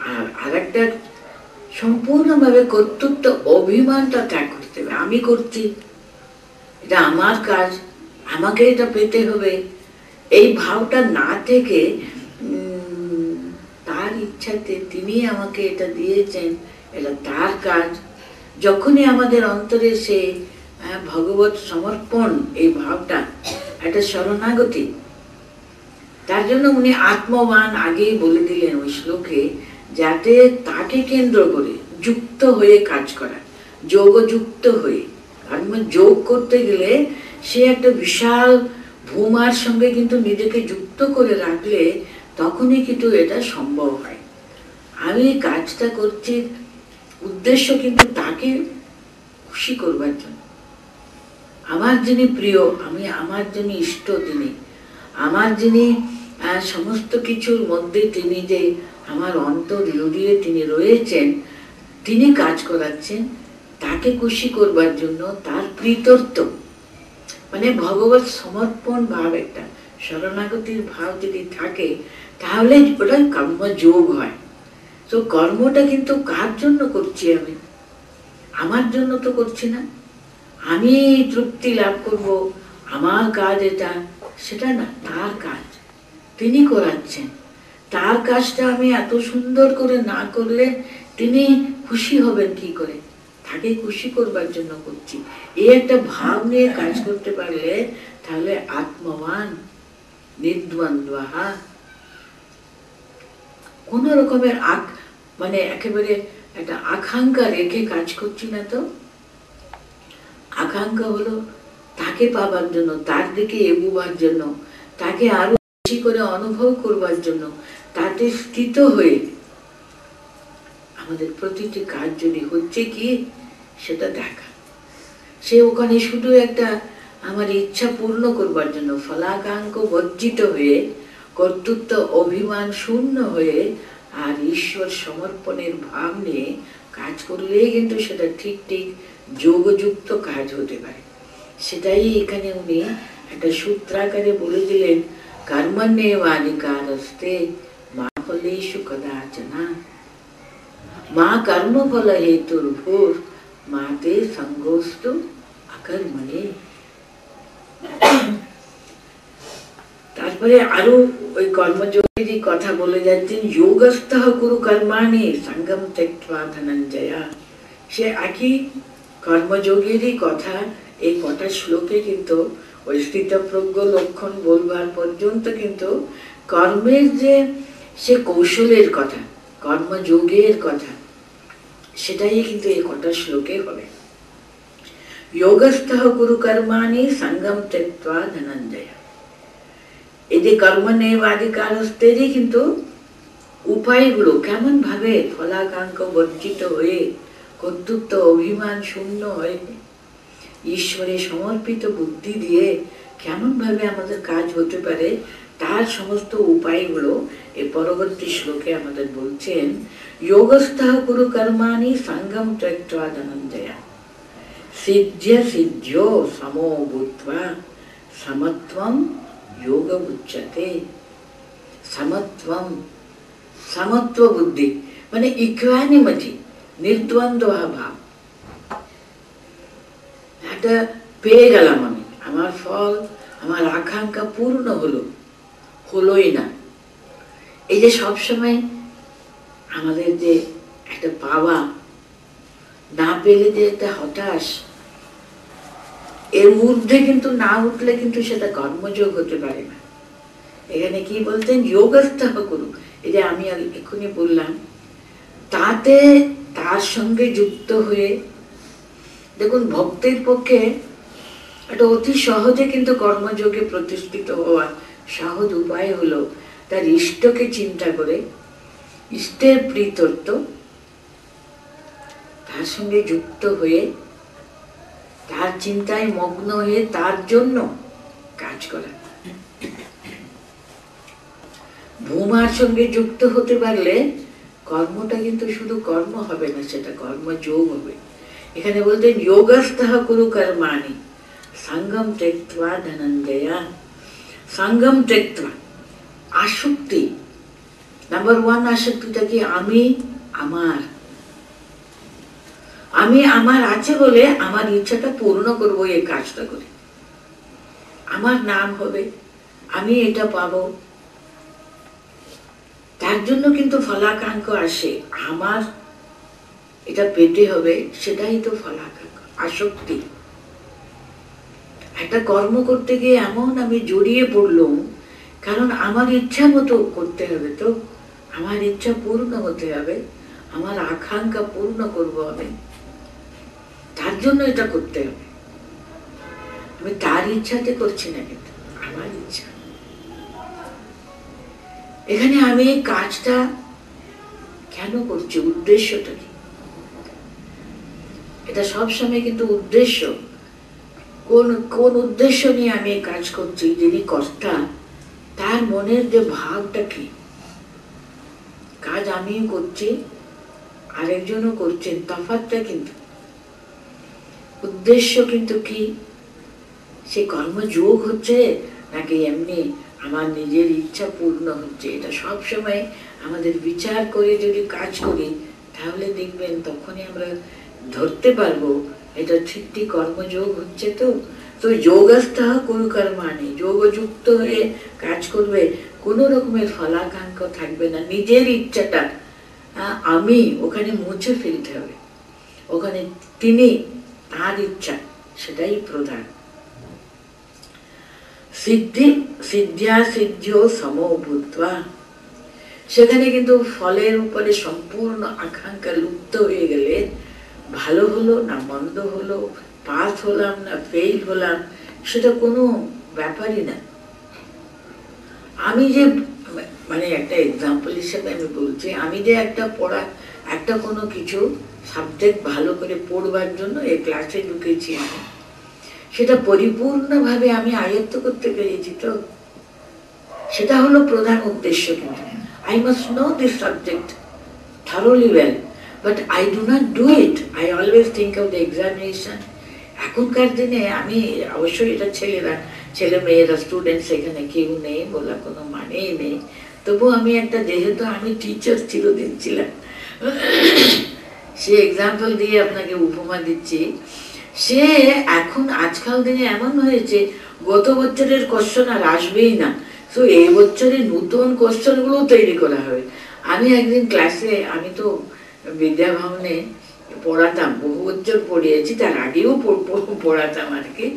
আর আরেকটা সম্পূর্ণভাবে কর্তৃত্ব অভিমানটা ত্যাগ করতে হবে। আমি করছি, এটা আমার কাজ, আমাকে এটা পেতে হবে, এই ভাবটা না থেকে তার ইচ্ছাতে তিনি আমাকে এটা দিয়েছেন, এটা তার কাজ। যখনই আমাদের অন্তরে সে ভগবত সমর্পণ এই ভাবটা, একটা শরণাগতি, তার জন্য উনি আত্মবান আগেই বলে দিলেন ওই শ্লোকে, যাতে তাকে কেন্দ্র করে যুক্ত হয়ে কাজ করা, যোগযুক্ত হয়ে। কর্ম যোগ করতে গেলে সে একটা বিশাল ভূমার সঙ্গে কিন্তু নিজেকে যুক্ত করে রাখলে তখনই কিন্তু এটা সম্ভব হয়। আমি কাজটা করছি উদ্দেশ্য কিন্তু তাকে খুশি করবার জন্য, আমার যিনি প্রিয়, আমি আমার যিনি ইষ্ট, তিনি আমার যিনি সমস্ত কিছুর মধ্যে তিনি যে আমার অন্তর জড়িয়ে তিনি রয়েছেন, তিনি কাজ করাচ্ছেন তাকে খুশি করবার জন্য। তার প্রীতর্থ মানে ভগবত সমর্পণ ভাব, একটা শরণাগতির ভাব যদি থাকে তাহলে ওটা কর্মযোগ হয়। তো কর্মটা কিন্তু কার জন্য করছি? আমি আমার জন্য তো করছি না, আমি তৃপ্তি লাভ করব, আমার কাজ এটা, সেটা না, তার কাজ তিনি করাচ্ছেন। তার কাজটা আমি এত সুন্দর করে না করলে তিনি খুশি হবেন কি করে? তাকে খুশি করবার জন্য করছি, এই একটা ভাব নিয়ে কাজ করতে পারলে তাহলে আত্মবান নির্দ্বন্দ্বহা, কোন রকমের মানে একেবারে একটা আকাঙ্ক্ষা রেখে কাজ করছি না। তো আকাঙ্ক্ষা হলো তাকে পাবার জন্য, তার দিকে এগোবার জন্য, তাকে আরো বেশি করে অনুভব করবার জন্য, তাতে স্থিত হয়ে আমাদের প্রতিটি কাজ যদি হচ্ছে কি সেটা দেখা। সে ওখানে শুধু একটা আমার ইচ্ছা পূর্ণ করবার জন্য ফলাকাঙ্ক্ষা বর্জিত হয়ে, কর্তৃত্ব অভিমান শূন্য হয়ে আর ঈশ্বর সমর্পণের ভাব নিয়ে কাজ করলেই কিন্তু সেটা ঠিক ঠিক যোগযুক্ত কাজ হতে পারে। সেটাই এখানে উনি একটা সূত্রাকারে বলে দিলেন, কর্মণ্যেবাধিকারস্তে মা ফলেষু কদাচনা মা কর্মফল হেতুর্ভুর মাতে সঙ্গোস্তু আকর্মণে। তারপরে আরো ওই কর্মযোগের কথা বলে যাচ্ছেন, যোগস্থঃ কুরু কর্মাণি সঙ্গম ত্যক্ত্বা ধনঞ্জয়া। সে একই কর্মযোগেরই কথা এই কটা শ্লোকে কিন্তু ওই স্থিতপ্রজ্ঞ লক্ষণ বলবার পর্যন্ত কিন্তু কর্মের যে সে কৌশলের কথা, কর্মযোগের কথা, সেটাই কিন্তু এই কটা শ্লোকে হবে। যোগস্থঃ কুরু কর্মাণি সঙ্গম ত্যক্ত্বা ধনঞ্জয়া। এই যে কর্মণ্যেবাধিকারস্তেরই কিন্তু উপায়গুলো কেমন ভাবে ফলাকাঙ্ক্ষা বর্জিত হয়ে, কর্তৃত্ব অভিমান শূন্য হয়ে, ঈশ্বরে সমর্পিত বুদ্ধি দিয়ে কেমন ভাবে আমাদের কাজ হতে পারে, তার সমস্ত উপায়গুলো এই পরবর্তী শ্লোকে আমাদের বলছেন। যোগস্থঃ কুরু কর্মাণি সঙ্গম ত্যক্ত্বা ধনঞ্জয়া সিদ্ধ্য সিদ্ধ্য সমো ভূত্বা সমত্বম যোগ উচ্চতে সমত্বম, সমত্ব বুদ্ধি মানে ইকুয়ানিমিটি, নির্দ্বন্দ্ব ভাব। একটা পেয়ে গেলাম আমি, আমার ফল, আমার আকাঙ্ক্ষা পূর্ণ হলোই না। এই যে সবসময় আমাদের যে একটা পাওয়া না পেলে যে একটা হতাশ, এর ঊর্ধ্বে কিন্তু না উঠলে কিন্তু সেটা কর্মযোগ হতে পারে না। এখানে কি বলতেন, যোগস্থ করুক, এই যে আমি এক্ষুনি বললাম, তাতে তার সঙ্গে যুক্ত হয়ে দেখুন, ভক্তের পক্ষে এটা অতি সহজে কিন্তু কর্মযোগে প্রতিষ্ঠিত হওয়ার সহজ উপায় হলো তার ইষ্টকে চিন্তা করে, ইষ্টের প্রীতত্ব, তার সঙ্গে যুক্ত হয়ে, তার চিন্তায় মগ্ন হয়ে তার জন্য কাজ করা। ভূমার সঙ্গে যুক্ত হতে পারলে কর্মটা কিন্তু শুধু কর্ম হবে না, সেটা কর্মযোগ হবে। এখানে বলতেন যোগস্থ কুরু কর্মাণি সঙ্গম ত্যক্ত্বা ধনঞ্জয়া। সঙ্গম ত্যক্ত্বা, আসক্তি, নাম্বার ওয়ান আসক্তিটা কি, আমি আমার আছে বলে আমার ইচ্ছাটা পূর্ণ করব, এই কাজটা করে আমার নাম হবে, আমি এটা পাবো, তার জন্য কিন্তু ফলাকাঙ্ক্ষা আসে, আমার এটা পেতে হবে, সেটাই তো ফলাকাঙ্ক্ষা, আসক্তি। একটা কর্ম করতে গিয়ে এমন আমি জড়িয়ে পড়লাম, কারণ আমার ইচ্ছা মতো করতে হবে, তো আমার ইচ্ছা পূর্ণ হতে হবে, আমার আকাঙ্ক্ষা পূর্ণ করবো আমি, তার জন্য এটা করতে হবে। আমি তার ইচ্ছাতে করছি না, কিন্তু আমার ইচ্ছা। এখানে আমি এই কাজটা কেন করছি, উদ্দেশ্যটা কি? এটা সবসময় কিন্তু উদ্দেশ্য, কোন উদ্দেশ্য নিয়ে আমি এই কাজ করছি, যিনি কর্তা তার মনের যে ভাবটা কি। কাজ আমিও করছি, আরেকজনও করছেন, তফাৎটা কিন্তু উদ্দেশ্য কিন্তু কি, সে কর্মযোগ হচ্ছে নাকি এমনি আমার নিজের ইচ্ছা পূর্ণ হচ্ছে। এটা সব সময় আমাদের বিচার করে যদি কাজ করি, তাহলে দেখবেন তখনই আমরা ধরতে পারবো এটা ঠিক কর্মযোগ হচ্ছে। তো যোগস্থ কুরু কর্মাণি, যোগযুক্ত হয়ে কাজ করবে, কোনো রকমের ফলাকাঙ্ক্ষা থাকবে না, নিজের ইচ্ছাটা আমি ওখানে মুছে ফেলতে হবে, ওখানে তিনি, তার ইচ্ছা, সেটাই প্রধান। সিদ্ধ্যা সিদ্ধিও সমভূত্বা, সেখানে কিন্তু ফলের উপরে সম্পূর্ণ আকাঙ্ক্ষা লুপ্ত হয়ে গেলে, ভালো হলো না মন্দ হলো, পাস হলাম না ফেল হলাম, সেটা কোনো ব্যাপারই না। আমি যে মানে একটা এক্সাম্পল হিসেবে আমি বলছি, আমি যে একটা কোনো কিছু সাবজেক্ট ভালো করে পড়বার জন্য এই ক্লাসে ঢুকেছি, আমি সেটা পরিপূর্ণভাবে আমি আয়ত্ত করতে পেরেছি, তো সেটা হলো প্রধান উদ্দেশ্য। কিন্তু I must know this subject thoroughly well, but I do not do it. I always think of the examination. এখনকার দিনে আমি অবশ্যই এটা ছেলে মেয়েরা স্টুডেন্টস এখানে কেউ নেই বলা কোনো মানেই নেই, তবু আমি একটা, যেহেতু আমি টিচার চিরদিন ছিলাম, সে এক্সাম্পল দিয়ে আপনাকে উপমা দিচ্ছি। সে এখন আজকাল দিনে এমন হয়েছে, গত বছরের কোশ্চেন আর আসবেই না, তো এই বছরে নতুন কোশ্চেন গুলো তৈরি করা হবে। আমি একদিন ক্লাসে, আমি তো বিদ্যাভবনে পড়াতাম, বহু বছর পড়িয়েছি, তার আগেও পড়াতাম আর কি।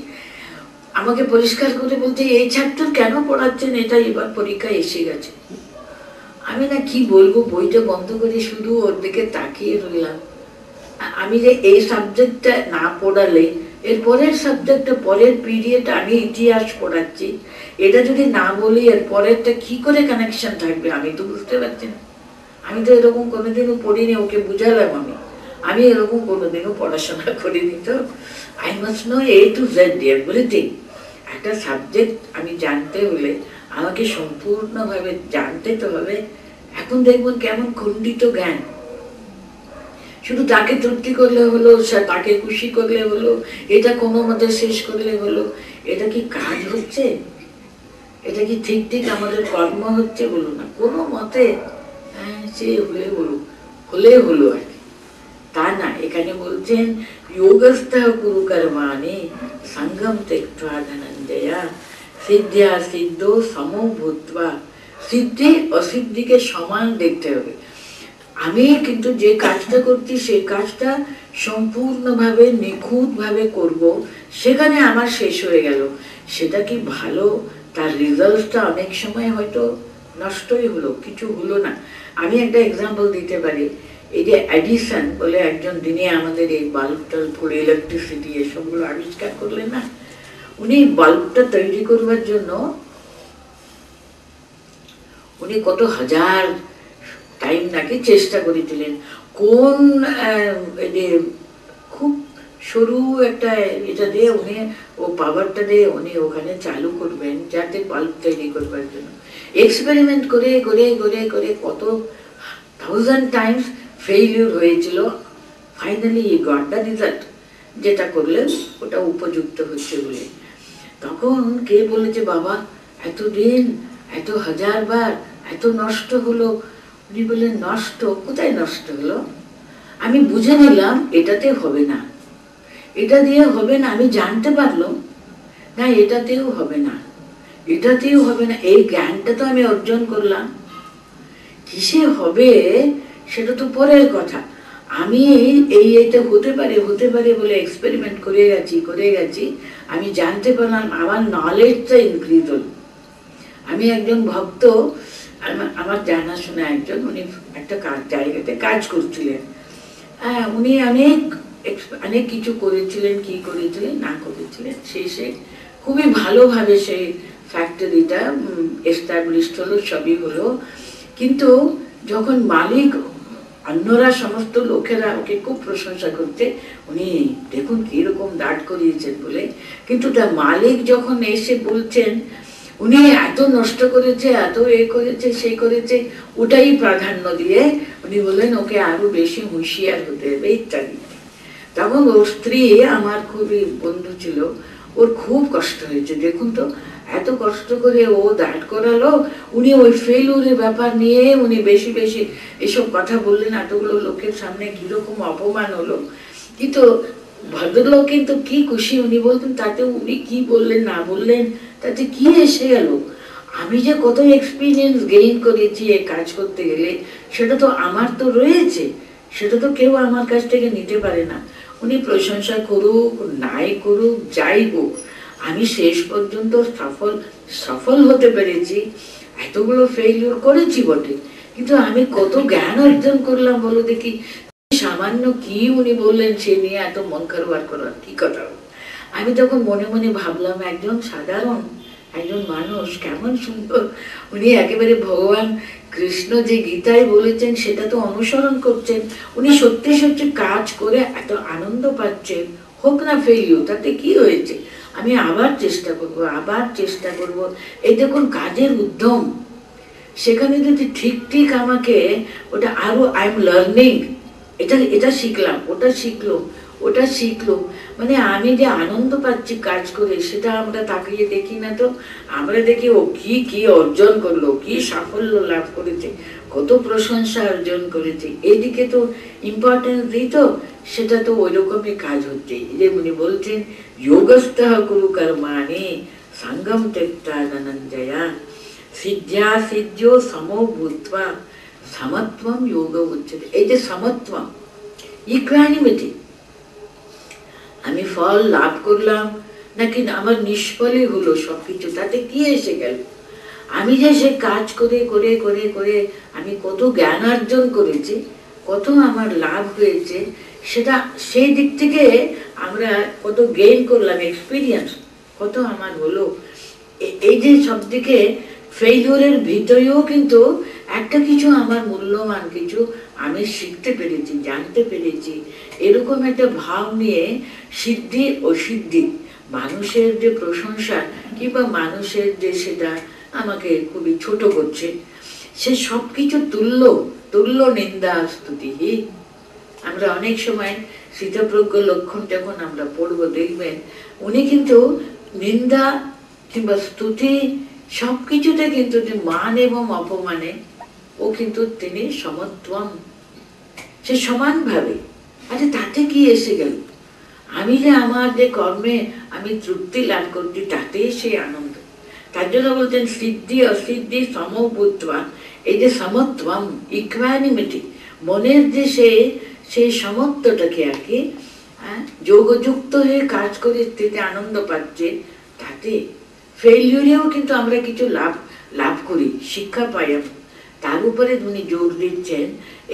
আমাকে পরিষ্কার করে বলতে, এই চ্যাপ্টার কেন পড়াচ্ছেন, এটা এবার পরীক্ষায় এসে গেছে। আমি না কি বলবো, বইটা বন্ধ করে শুধু ওর দিকে তাকিয়ে রইলাম। আমি যে এই সাবজেক্টটা না পড়ালে এর পরের সাবজেক্টটা, পরের পিরিয়ড আমি ইতিহাস পড়াচ্ছি, এটা যদি না বলি এর পরেরটা কি করে কানেকশন থাকবে, আমি তো বুঝতে পারছি না। আমি তো এরকম কোনোদিনও পড়িনি, ওকে বুঝালাম আমি এরকম কোনোদিনও পড়াশোনা করিনি। তো I must know A to Z everything. একটা সাবজেক্ট আমি জানতে হলে আমাকে সম্পূর্ণভাবে জানতে তো হবে। এখন দেখবেন কেমন খণ্ডিত জ্ঞান, শুধু তাকে তৃপ্তি করলে হলো, তাকে খুশি করলে হলো, এটা কোনো মতে শেষ করলে হলো, এটা কি কাজ হচ্ছে? এটা কি ঠিক ঠিক আমাদের কর্ম হচ্ছে বলো না, কোনো মতে সে হলে বলুক, হলে হলো আর কি, তা না। এখানে বলছেন যোগস্থ কুরু কর্মাণি সঙ্গম ত্যক্ত্বা ধনঞ্জয়া সিদ্ধ্যা সিদ্ধ সমো ভূত্বা। সিদ্ধি অসিদ্ধিকে সমান দেখতে হবে। আমি কিন্তু যে কাজটা করছি সেই কাজটা সম্পূর্ণভাবে নিখুঁতভাবে করব, সেখানে আমার শেষ হয়ে গেল, সেটা কি ভালো? তার রেজাল্টটা অনেক সময় হয়তো নষ্টই হলো, কিছু হলো না। আমি একটা এক্সাম্পল দিতে পারি। এই যে এডিসন বলে একজন, দিনে আমাদের এই বাল্ব টাল্ব করে ইলেকট্রিসিটি এসবগুলো আবিষ্কার করলেন না, উনি বাল্বটা তৈরি করবার জন্য উনি কত হাজার টাইম নাকি চেষ্টা করেছিলেন। কোন খুব সরু একটা এটা দিয়ে উনি ও পাওয়ারটা দিয়ে উনি ওখানে চালু করবেন যাতে বাল্ব তৈরি করবার জন্য এক্সপেরিমেন্ট করে করে করে করে কত 1000 টাইমস ফেইলিউর হয়েছিল। Finally E got the result, যেটা করলেন ওটা উপযুক্ত হচ্ছে বলে। তখন কে বলেছে বাবা এতদিন এত হাজার বার এত নষ্ট হলো? উনি বললেন নষ্ট কোথায় নষ্ট হলো? আমি বুঝে নিলাম এটাতে হবে না, এটা দিয়ে হবে না। আমি জানতে পারলাম না এটাতেও হবে না, এটাতেও হবে না, এই জ্ঞানটা তো আমি অর্জন করলাম। কিসে হবে সেটা তো পরের কথা। আমি এইটা হতে পারে বলে এক্সপেরিমেন্ট করে গেছি, আমি জানতে পারলাম, আমার নলেজটা ইনক্রিজ হল। আমি একজন ভক্ত, আমার জানাশোনা একজন, উনি একটা জায়গাতে কাজ করছিলেন। উনি অনেক কিছু করেছিলেন, কি করেছিলেন না করেছিলেন, শেষে খুবই ভালোভাবে সেই ফ্যাক্টরিটা এস্টাবলিশড হলো, সবই হলো। কিন্তু যখন মালিক, অন্যরা সমস্ত লোকেরা ওকে খুব প্রশংসা করতে, উনি দেখুন কিরকম দাঁড় করিয়েছেন বলে। কিন্তু তার মালিক যখন এসে বলছেন উনি এত নষ্ট করেছে, এত করেছে, সে করেছে, ওটাই প্রাধান্য দিয়ে উনি বললেন ওকে আরো বেশি হুঁশিয়ার হতে হবে ইত্যাদি। তখন ওর স্ত্রী, আমার খুবই বন্ধু ছিল, ওর খুব কষ্ট হয়েছে। দেখুন তো এত কষ্ট করে ও দাঁড় করালো, উনি ওই ফেলুরের ব্যাপার নিয়ে উনি বেশি বেশি এসব কথা বললেন, এতগুলো লোকের সামনে কিরকম অপমান হলো। কিন্তু ভদ্রলোক কিন্তু কি খুশি, উনি বলতেন তাতে উনি কি বললেন না বললেন তাতে কি এসে গেল, আমি যে কত এক্সপিরিয়েন্স গেইন করেছি এই কাজ করতে গেলে, সেটা তো আমার তো রয়েছে, সেটা তো কেউ আমার কাছ থেকে নিতে পারে না। উনি প্রশংসা করুক নাই করুক যাই হোক, আমি শেষ পর্যন্ত সফল হতে পেরেছি। এতগুলো ফেইলিউর করেছি বটে, কিন্তু আমি কত জ্ঞান অর্জন করলাম বলো দেখি। সামান্য কি উনি বললেন সে নিয়ে এত মন খারাপ করার কি কথা? আমি তখন মনে মনে ভাবলাম একজন সাধারণ একজন মানুষ কেমন সুন্দর, উনি একেবারে ভগবান কৃষ্ণ যে গীতায় বলেছেন সেটা তো অনুসরণ করছেন, উনি সত্যি সত্যি কাজ করে এত আনন্দ পাচ্ছেন। হোক না ফেলিও, তাতে কি হয়েছে, আমি আবার চেষ্টা করব। এই দেখুন কাজের উদ্যম, সেখানে যদি ঠিক ঠিক আমাকে ওটা আরো আই এম লার্নিং, এটা শিখলাম, ওটা শিখলো, মানে আমি যে আনন্দ পাচ্ছি কাজ করে, সেটা আমরা তাকিয়ে দেখি না তো। আমরা দেখি ও কি অর্জন করলো, কি সাফল্য লাভ করেছে, কত প্রশংসা অর্জন করেছে, এইদিকে তো ইম্পর্টেন্স দিই, তো সেটা তো ওই রকমই কাজ হচ্ছে। যে উনি বলছেন যোগস্থ কুরু কর্মাণি সঙ্গম ত্যক্ত্বা ধনঞ্জয়া সিদ্ধ্যা সিদ্ধ্য সমো ভূত্বা সমত্বম যোগ উচ্যতে। এই যে সমত্বম, ইকুয়ানিমিটি, আমি ফল লাভ করলাম নাকি আমার নিষ্ফলই হলো সবকিছু, তাতে কি এসে গেল? আমি যে সে কাজ করে করে করে করে আমি কত জ্ঞান অর্জন করেছি, কত আমার লাভ হয়েছে, সেটা সেই দিক থেকে আমরা কত গেইন করলাম, এক্সপিরিয়েন্স কত আমার হলো। এই যে সব দিকে ফেইলিউরের ভিতরেও কিন্তু একটা কিছু আমার মূল্যবান কিছু আমি শিখতে পেরেছি, জানতে পেরেছি, এরকম একটা ভাব নিয়ে সিদ্ধি অসিদ্ধি, মানুষের যে প্রশংসা কিংবা মানুষের যে সেটা আমাকে খুবই ছোট করছে, সে সব কিছু তুল্য নিন্দা স্তুতি। আমরা অনেক সময় স্থিতপ্রজ্ঞ লক্ষণ যখন আমরা পড়বো দেখবেন উনি কিন্তু নিন্দা কিংবা স্তুতি সবকিছুতে কিন্তু যে মান এবং অপমানে ও কিন্তু তিনি সমত্বম, সে সমানভাবে। আচ্ছা তাতে কি এসে গেল? আমি যে আমার যে কর্মে আমি তৃপ্তি লাভ করছি তাতেই সে আনন্দ। তার জন্য বলছেন সিদ্ধি অসিদ্ধি সমভূত্বা, এই যে সমত্বম ইকুয়ানিমিটি, মনের যে সেই সমত্বটাকে আর কি যোগযুক্ত হয়ে কাজ করে থেকে আনন্দ পাচ্ছে, তাতে ফেলিউরেও কিন্তু আমরা কিছু লাভ করি, শিক্ষা পাই। তার উপরে উনি যোগ দিচ্ছেন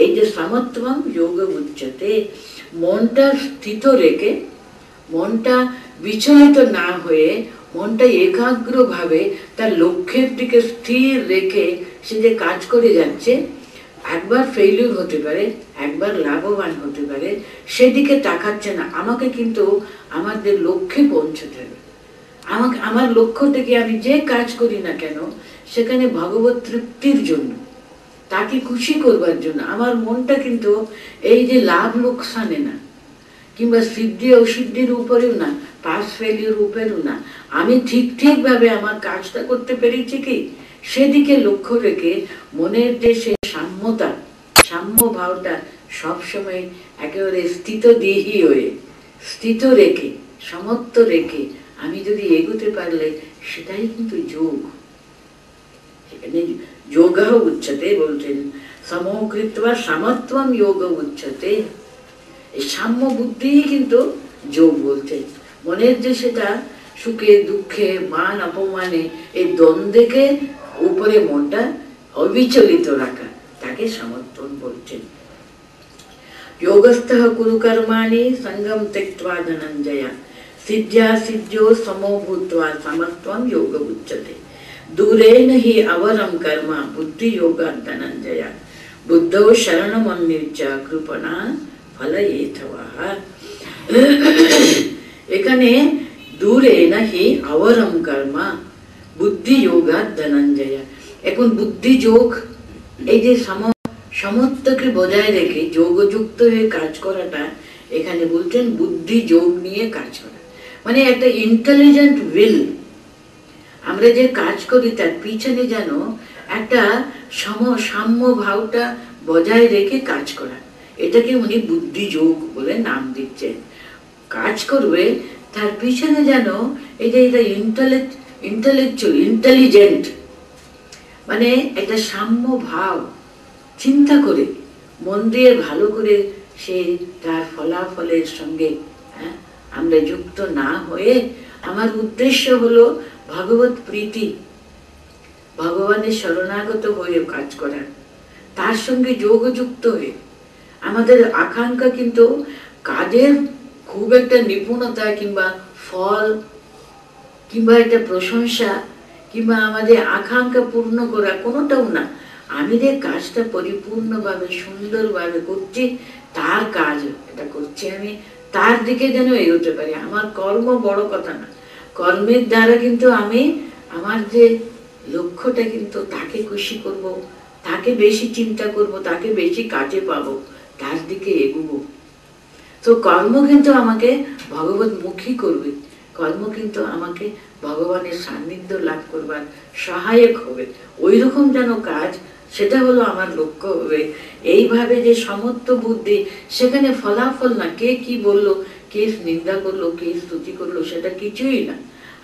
এই যে সমত্বম যোগ উচ্চতে, মনটা স্থিত রেখে, মনটা বিচলিত না হয়ে, মনটা একাগ্রভাবে তার লক্ষ্যের দিকে স্থির রেখে সে যে কাজ করে যাচ্ছে, একবার ফেইলিউর হতে পারে, একবার লাভবান হতে পারে, সেদিকে তাকাচ্ছে না। আমাকে কিন্তু আমাদের লক্ষ্যে পৌঁছতে হবে। আমার লক্ষ্য থেকে আমি যে কাজ করি না কেন সেখানে ভগবত তৃপ্তির জন্য, তাকে খুশি করবার জন্য। আমার মনটা কিন্তু এই যে লাভ লোকসানে না, কিংবা সিদ্ধি অসিদ্ধির উপরেও না, পাস ফেলিওর উপরেও না, আমি ঠিক ভাবে আমার কাজটা করতে পেরেছি কি সেদিকে লক্ষ্য রেখে মনের যে সে সাম্যতা, সাম্য ভাবটা সবসময় একেবারে স্থিত দেহি হয়ে, স্থিত রেখে, সমত্ব রেখে আমি যদি এগোতে পারলে সেটাই কিন্তু যোগ। এখানে যোগ উচ্চতে বলছেন, সমকৃত্বা সমত্বম যোগ উচ্চতে। এই সাম্য বুদ্ধি কিন্তু যোগ বলছে। মনের যে সেটা সুখে দুঃখে মান অপমানে এই দ্বন্দ্বকে উপরে মনটা অবিচলিত রাখা, তাকে সমর্থন বলছেন। যোগস্থঃ কুরু কর্মাণি সঙ্গম ত্যক্ত্বা ধনঞ্জয়, সিদ্ধ্যা সিদ্ধ্যো সমো ভূত্বা সমত্বম যোগ উচ্যতে। দূরেন হি অবরম কর্ম বুদ্ধি যোগাৎ ধনঞ্জয়, বুদ্ধৌ শরণমন্বিচ্য কৃপণা ফলয়েথবাহ। এখানে দূরে নাহি অবরম কর্ম বুদ্ধি যোগাৎ ধনঞ্জয়। এখন বুদ্ধি যোগ, এই যে সমত্বকে বজায় রেখে যোগযুক্ত হয়ে কাজ করাটা, এখানে বলছেন বুদ্ধি যোগ নিয়ে কাজ করা, মানে একটা ইন্টেলিজেন্ট উইল। আমরা যে কাজ করি তার পিছনে যেন একটা সাম্য ভাবটা বজায় রেখে কাজ করা, এটাকে উনি বুদ্ধি যোগ বলে নাম দিচ্ছেন। কাজ করবে তার পিছনে যেন এই যে এটা ইন্টেলেকচুয়াল ইন্টেলিজেন্ট, মানে একটা সাম্য ভাব চিন্তা করে মন দিয়ে ভালো করে সে তার ফলাফলের সঙ্গে আমরা যুক্ত না হয়ে, আমার উদ্দেশ্য হলো ভগবত প্রীতি, ভগবানের শরণাগত হয়ে কাজ করা, তার সঙ্গে যোগযুক্ত হয়ে। আমাদের আকাঙ্ক্ষা কিন্তু কাজের খুব একটা নিপুণতা কিংবা ফল কিংবা একটা প্রশংসা কিংবা আমাদের আকাঙ্ক্ষা পূর্ণ করা কোনোটাও না। আমি যে কাজটা পরিপূর্ণভাবে সুন্দরভাবে করছি, তার কাজ এটা করছি আমি, তার দিকে যেন এগোতে পারি। আমার কর্ম বড় কথা না, কর্মের দ্বারা কিন্তু আমি আমার যে লক্ষ্যটা কিন্তু তাকে খুশি করব, তাকে বেশি চিন্তা করব, তাকে বেশি কাজে পাবো, তার দিকে এগোবো। তো কর্ম কিন্তু আমাকে ভগবতমুখী করবে, কর্ম কিন্তু আমাকে ভগবানের সান্নিধ্য লাভ করবার সহায়ক হবে। ওই রকম যেন কাজ, সেটা হলো আমার লক্ষ্য হবে। এইভাবে যে সমত্ব বুদ্ধি, সেখানে ফলাফল না, কে কি বললো, কে নিন্দা করলো, কে স্তুতি করলো, সেটা কিছুই না।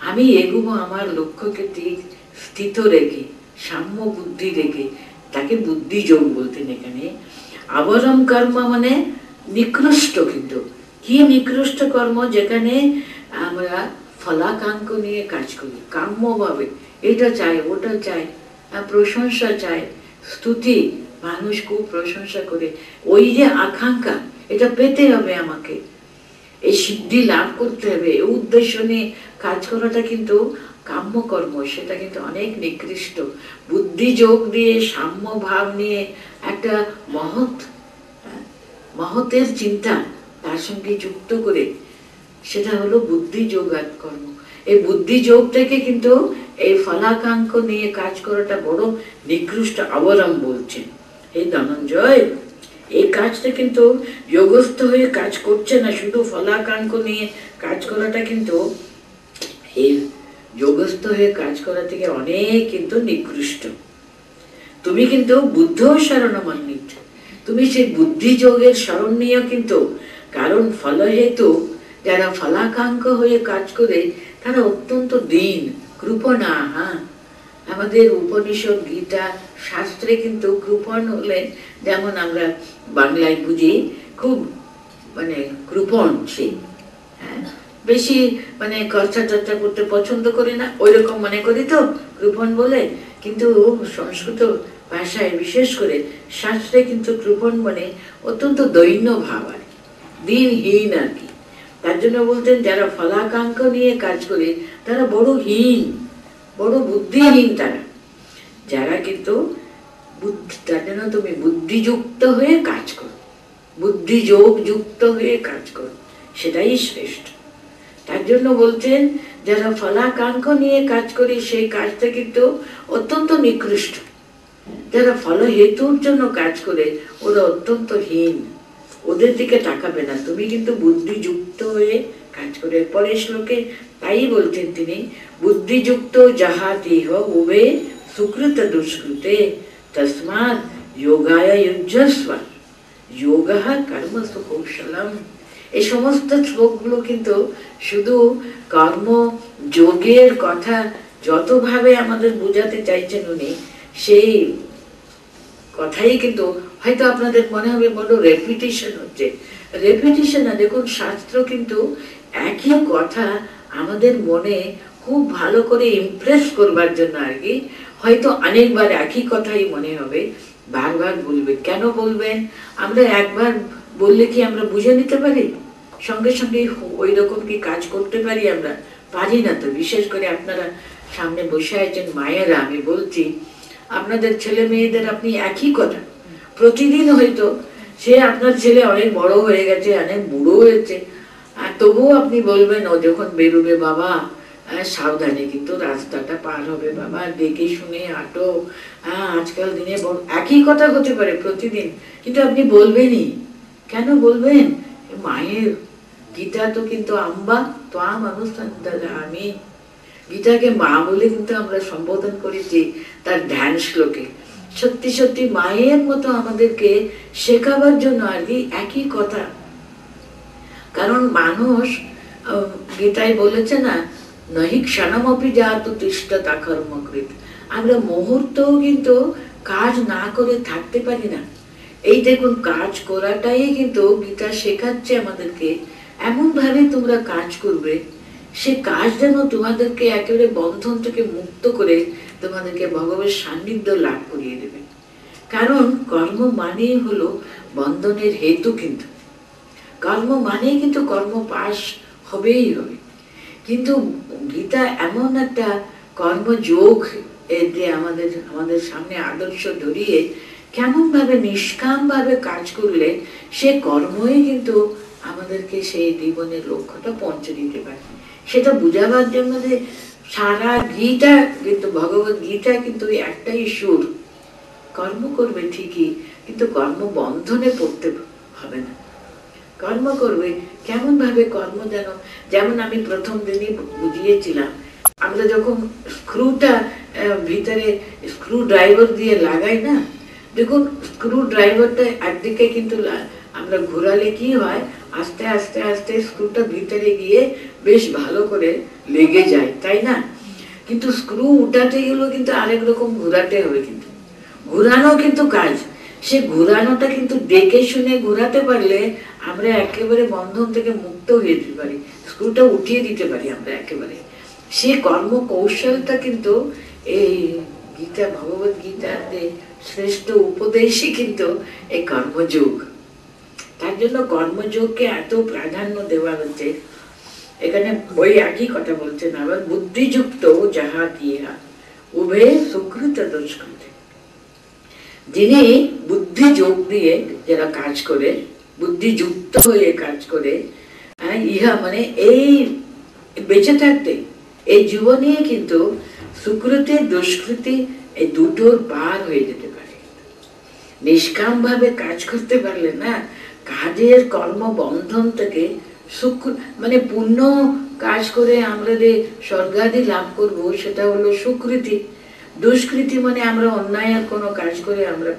আমি এগুবো আমার লক্ষ্যকে ঠিক স্থিত রেখে, সাম্য বুদ্ধি রেখে, তাকে বুদ্ধি যোগ বলতেন এখানে। অবরম কর্ম মানে নিকৃষ্ট, কিন্তু কি নিকৃষ্ট কর্ম? যেখানে আমরা ফলাকাঙ্ক্ষ নিয়ে কাজ করি, কাম্যভাবে এটা চাই ওটা চাই, প্রশংসা চাই, স্তুতি, মানুষ খুব প্রশংসা করে, ওই যে আকাঙ্ক্ষা, এটা পেতে হবে আমাকে, এই সিদ্ধি লাভ করতে হবে, এই উদ্দেশ্য নিয়ে কাজ করাটা কিন্তু কাম্যকর্ম, সেটা কিন্তু অনেক নিকৃষ্ট। বুদ্ধি যোগ দিয়ে সাম্য ভাব নিয়ে একটা মহতের চিন্তা তার সঙ্গে যুক্ত করে, সেটা হলো বুদ্ধি যোগাৎ কর্ম। এই বুদ্ধি যোগ থেকে কিন্তু এই ফলাকাঙ্ক্ষ নিয়ে কাজ করাটা বড় নিকৃষ্ট, অবরম বলছেন। এই ধনঞ্জয়, এই কাজটা কিন্তু যোগস্থ হয়ে কাজ করছে না, শুধু ফলাকাঙ্ক্ষ নিয়ে কাজ করাটা কিন্তু এই যোগস্থ হয়ে কাজ করা থেকে অনেক কিন্তু নিকৃষ্ট। তুমি কিন্তু বুদ্ধ শরণমন্বিত, তুমি সেই বুদ্ধি যোগের শরণ নিয়েও কিন্তু, কারণ ফলহেতু যারা ফলাকাঙ্ক্ষ হয়ে কাজ করে তারা অত্যন্ত দীন কৃপণা। হ্যাঁ, আমাদের উপনিষদ গীতা শাস্ত্রে কিন্তু কৃপণ হলে যেমন আমরা বাংলায় বুঝি খুব মানে কৃপণ, সেই হ্যাঁ বেশি মানে খরচা চর্চা করতে পছন্দ করি না, ওই রকম মনে করি তো কৃপণ বলে। কিন্তু সংস্কৃত ভাষায় বিশেষ করে শাস্ত্রে কিন্তু কৃপণ মানে অত্যন্ত দৈন্য ভাব আর দিনহীন আর কি। তার জন্য বলতেন যারা ফলাকাঙ্ক্ষ নিয়ে কাজ করে তারা বড় হীন, বড় বুদ্ধিহীন তারা। যারা কিন্তু তার জন্য তুমি বুদ্ধিযুক্ত হয়ে কাজ করো, বুদ্ধিযোগ যুক্ত হয়ে কাজ করো, সেটাই শ্রেষ্ঠ। তার জন্য বলছেন যারা ফলাকাঙ্ক্ষ নিয়ে কাজ করে সেই কাজটা কিন্তু অত্যন্ত নিকৃষ্ট। যারা ফলহেতুর জন্য কাজ করে ওরা অত্যন্ত হীন, ওদের দিকে তাকাবে না। তুমি কিন্তু বুদ্ধিযুক্ত হয়ে কাজ করে। পরের শ্লোকে তাই বলছেন তিনি, বুদ্ধিযুক্ত যাহা দেহ উভে সুকৃত দুষ্কৃতে তস্মাৎ যোগায় যুজ্যস্ব যোগঃ কর্মসু কৌশলম। এই সমস্ত শ্লোকগুলো কিন্তু শুধু কর্ম যোগের কথা যতভাবে আমাদের বোঝাতে চাইছেন উনি, সেই কথাই কিন্তু হয়তো আপনাদের মনে হবে বড় রেপিটেশন হচ্ছে। রেপিটেশন না, দেখুন শাস্ত্র কিন্তু একই কথা আমাদের মনে খুব ভালো করে ইমপ্রেস করবার জন্য আর কি হয়তো অনেকবার একই কথাই মনে হবে, বারবার বলবে। কেন বলবেন? আমরা একবার বললে কি আমরা বুঝে নিতে পারি? সঙ্গে সঙ্গে ওই রকম কি কাজ করতে পারি? আমরা পারি না তো। বিশেষ করে আপনারা সামনে বসে আছেন মায়েরা, আমি বলছি আপনাদের ছেলে মেয়েদের আপনি একই কথা প্রতিদিন, হয়তো সে আপনার ছেলে অনেক বড় হয়ে গেছে, অনেক বুড়ো হয়েছে, আর তবুও আপনি বলবেন ও যখন বেরোবে, বাবা সাবধানে কিন্তু রাস্তাটা পার হবে, বাবা দেখে শুনে হাঁটো। হ্যাঁ, আজকাল দিনে একই কথা হতে পারে প্রতিদিন, কিন্তু আপনি বলবেনই। কেন বলবেন? মায়ের গীতা তো কিন্তু আম্বা ত্বাম অনুসন্ধামি, গীতাকে মা বলে কিন্তু আমরা সম্বোধন করেছি তার ধ্যান শ্লোকে। সত্যি সত্যি মায়ের মতো আমাদেরকে শেখাবার জন্য আর কি একই কথা। কারণ মানুষ গীতায় বলেছে না, নহি ক্ষণমপি জাতু তিষ্ঠতা কর্মকৃত, আমরা মুহূর্তও কিন্তু কাজ না করে থাকতে পারি না। এই দেখুন কাজ করাটাই কিন্তু গীতা শেখাচ্ছে আমাদেরকে, এমন ভাবে তোমরা কাজ করবে সে কাজ যেন তোমাদেরকে একেবারে বন্ধন থেকে মুক্ত করে তোমাদেরকে ভগবানের সান্নিধ্য লাভ করিয়ে দেবে। কারণ কর্ম মানেই হলো বন্ধনের হেতু, কিন্তু কর্ম মানেই কিন্তু কর্ম পাশ হবেই হবে। কিন্তু গীতা এমন একটা কর্মযোগ যে আমাদের সামনে আদর্শ ধরিয়ে কেমন ভাবে নিষ্কাম ভাবে কাজ করলে সে কর্মই কিন্তু আমাদেরকে সেই জীবনের লক্ষ্যটা পৌঁছে দিতে পারে, সেটা বুঝাবার জন্য যে সারা গীতা কিন্তু ভগবত গীতা কিন্তু একটাই সুর, কর্ম করবে ঠিকই কিন্তু কর্ম বন্ধনে পড়তে হবে না। কর্ম করবে কেমন ভাবে? কর্ম যেমন আমি প্রথম দিনই বুঝিয়েছিলাম, আমরা যখন স্ক্রুটা ভিতরে স্ক্রু ড্রাইভার দিয়ে লাগাই না, দেখুন স্ক্রু ড্রাইভারটা একদিকে কিন্তু আমরা ঘোরালে কি হয়, আস্তে আস্তে আস্তে স্ক্রুটা ভিতরে গিয়ে বেশ ভালো করে লেগে যায়, তাই না? কিন্তু স্ক্রু উঠাতে গেলেও কিন্তু আরেক রকম ঘোরাতে হবে, কিন্তু ঘোরানো কিন্তু কাজ, সে ঘোরানোটা কিন্তু দেখে শুনে ঘোরাতে পারলে আমরা একেবারে বন্ধন থেকে মুক্ত হয়ে যেতে পারি, স্ক্রুটা উঠিয়ে দিতে পারি আমরা একেবারে। সে কর্ম কৌশলটা কিন্তু এই গীতা, ভগবত গীতার যে শ্রেষ্ঠ উপদেশই কিন্তু এই কর্মযোগ। তার জন্য কর্মযোগকে এত প্রাধান্য দেওয়া হচ্ছে। এখানে ওই একই কথা বলছেন আবার, বুদ্ধিযুক্ত যাহা দিহা উভে সুকৃত দুষ্কৃত। যিনি বুদ্ধি যোগ দিয়ে যারা কাজ করে, বুদ্ধিযুক্ত হয়ে কাজ করে, ইহা মানে এই বেঁচে থাকতে এই জীবনে কিন্তু সুকৃতি দুষ্কৃতি এই দুটোর পার হয়ে যেতে পারে। নিষ্কাম ভাবে কাজ করতে পারলে না, কাজের কর্ম বন্ধন থেকে মানে পুণ্য কাজ করে আমরা যে স্বর্গাদি লাভ করব সেটা হলো সুকৃতি। দুষ্কৃতি মানে আমরা অন্যায় আর কোনো কাজ করে আমরা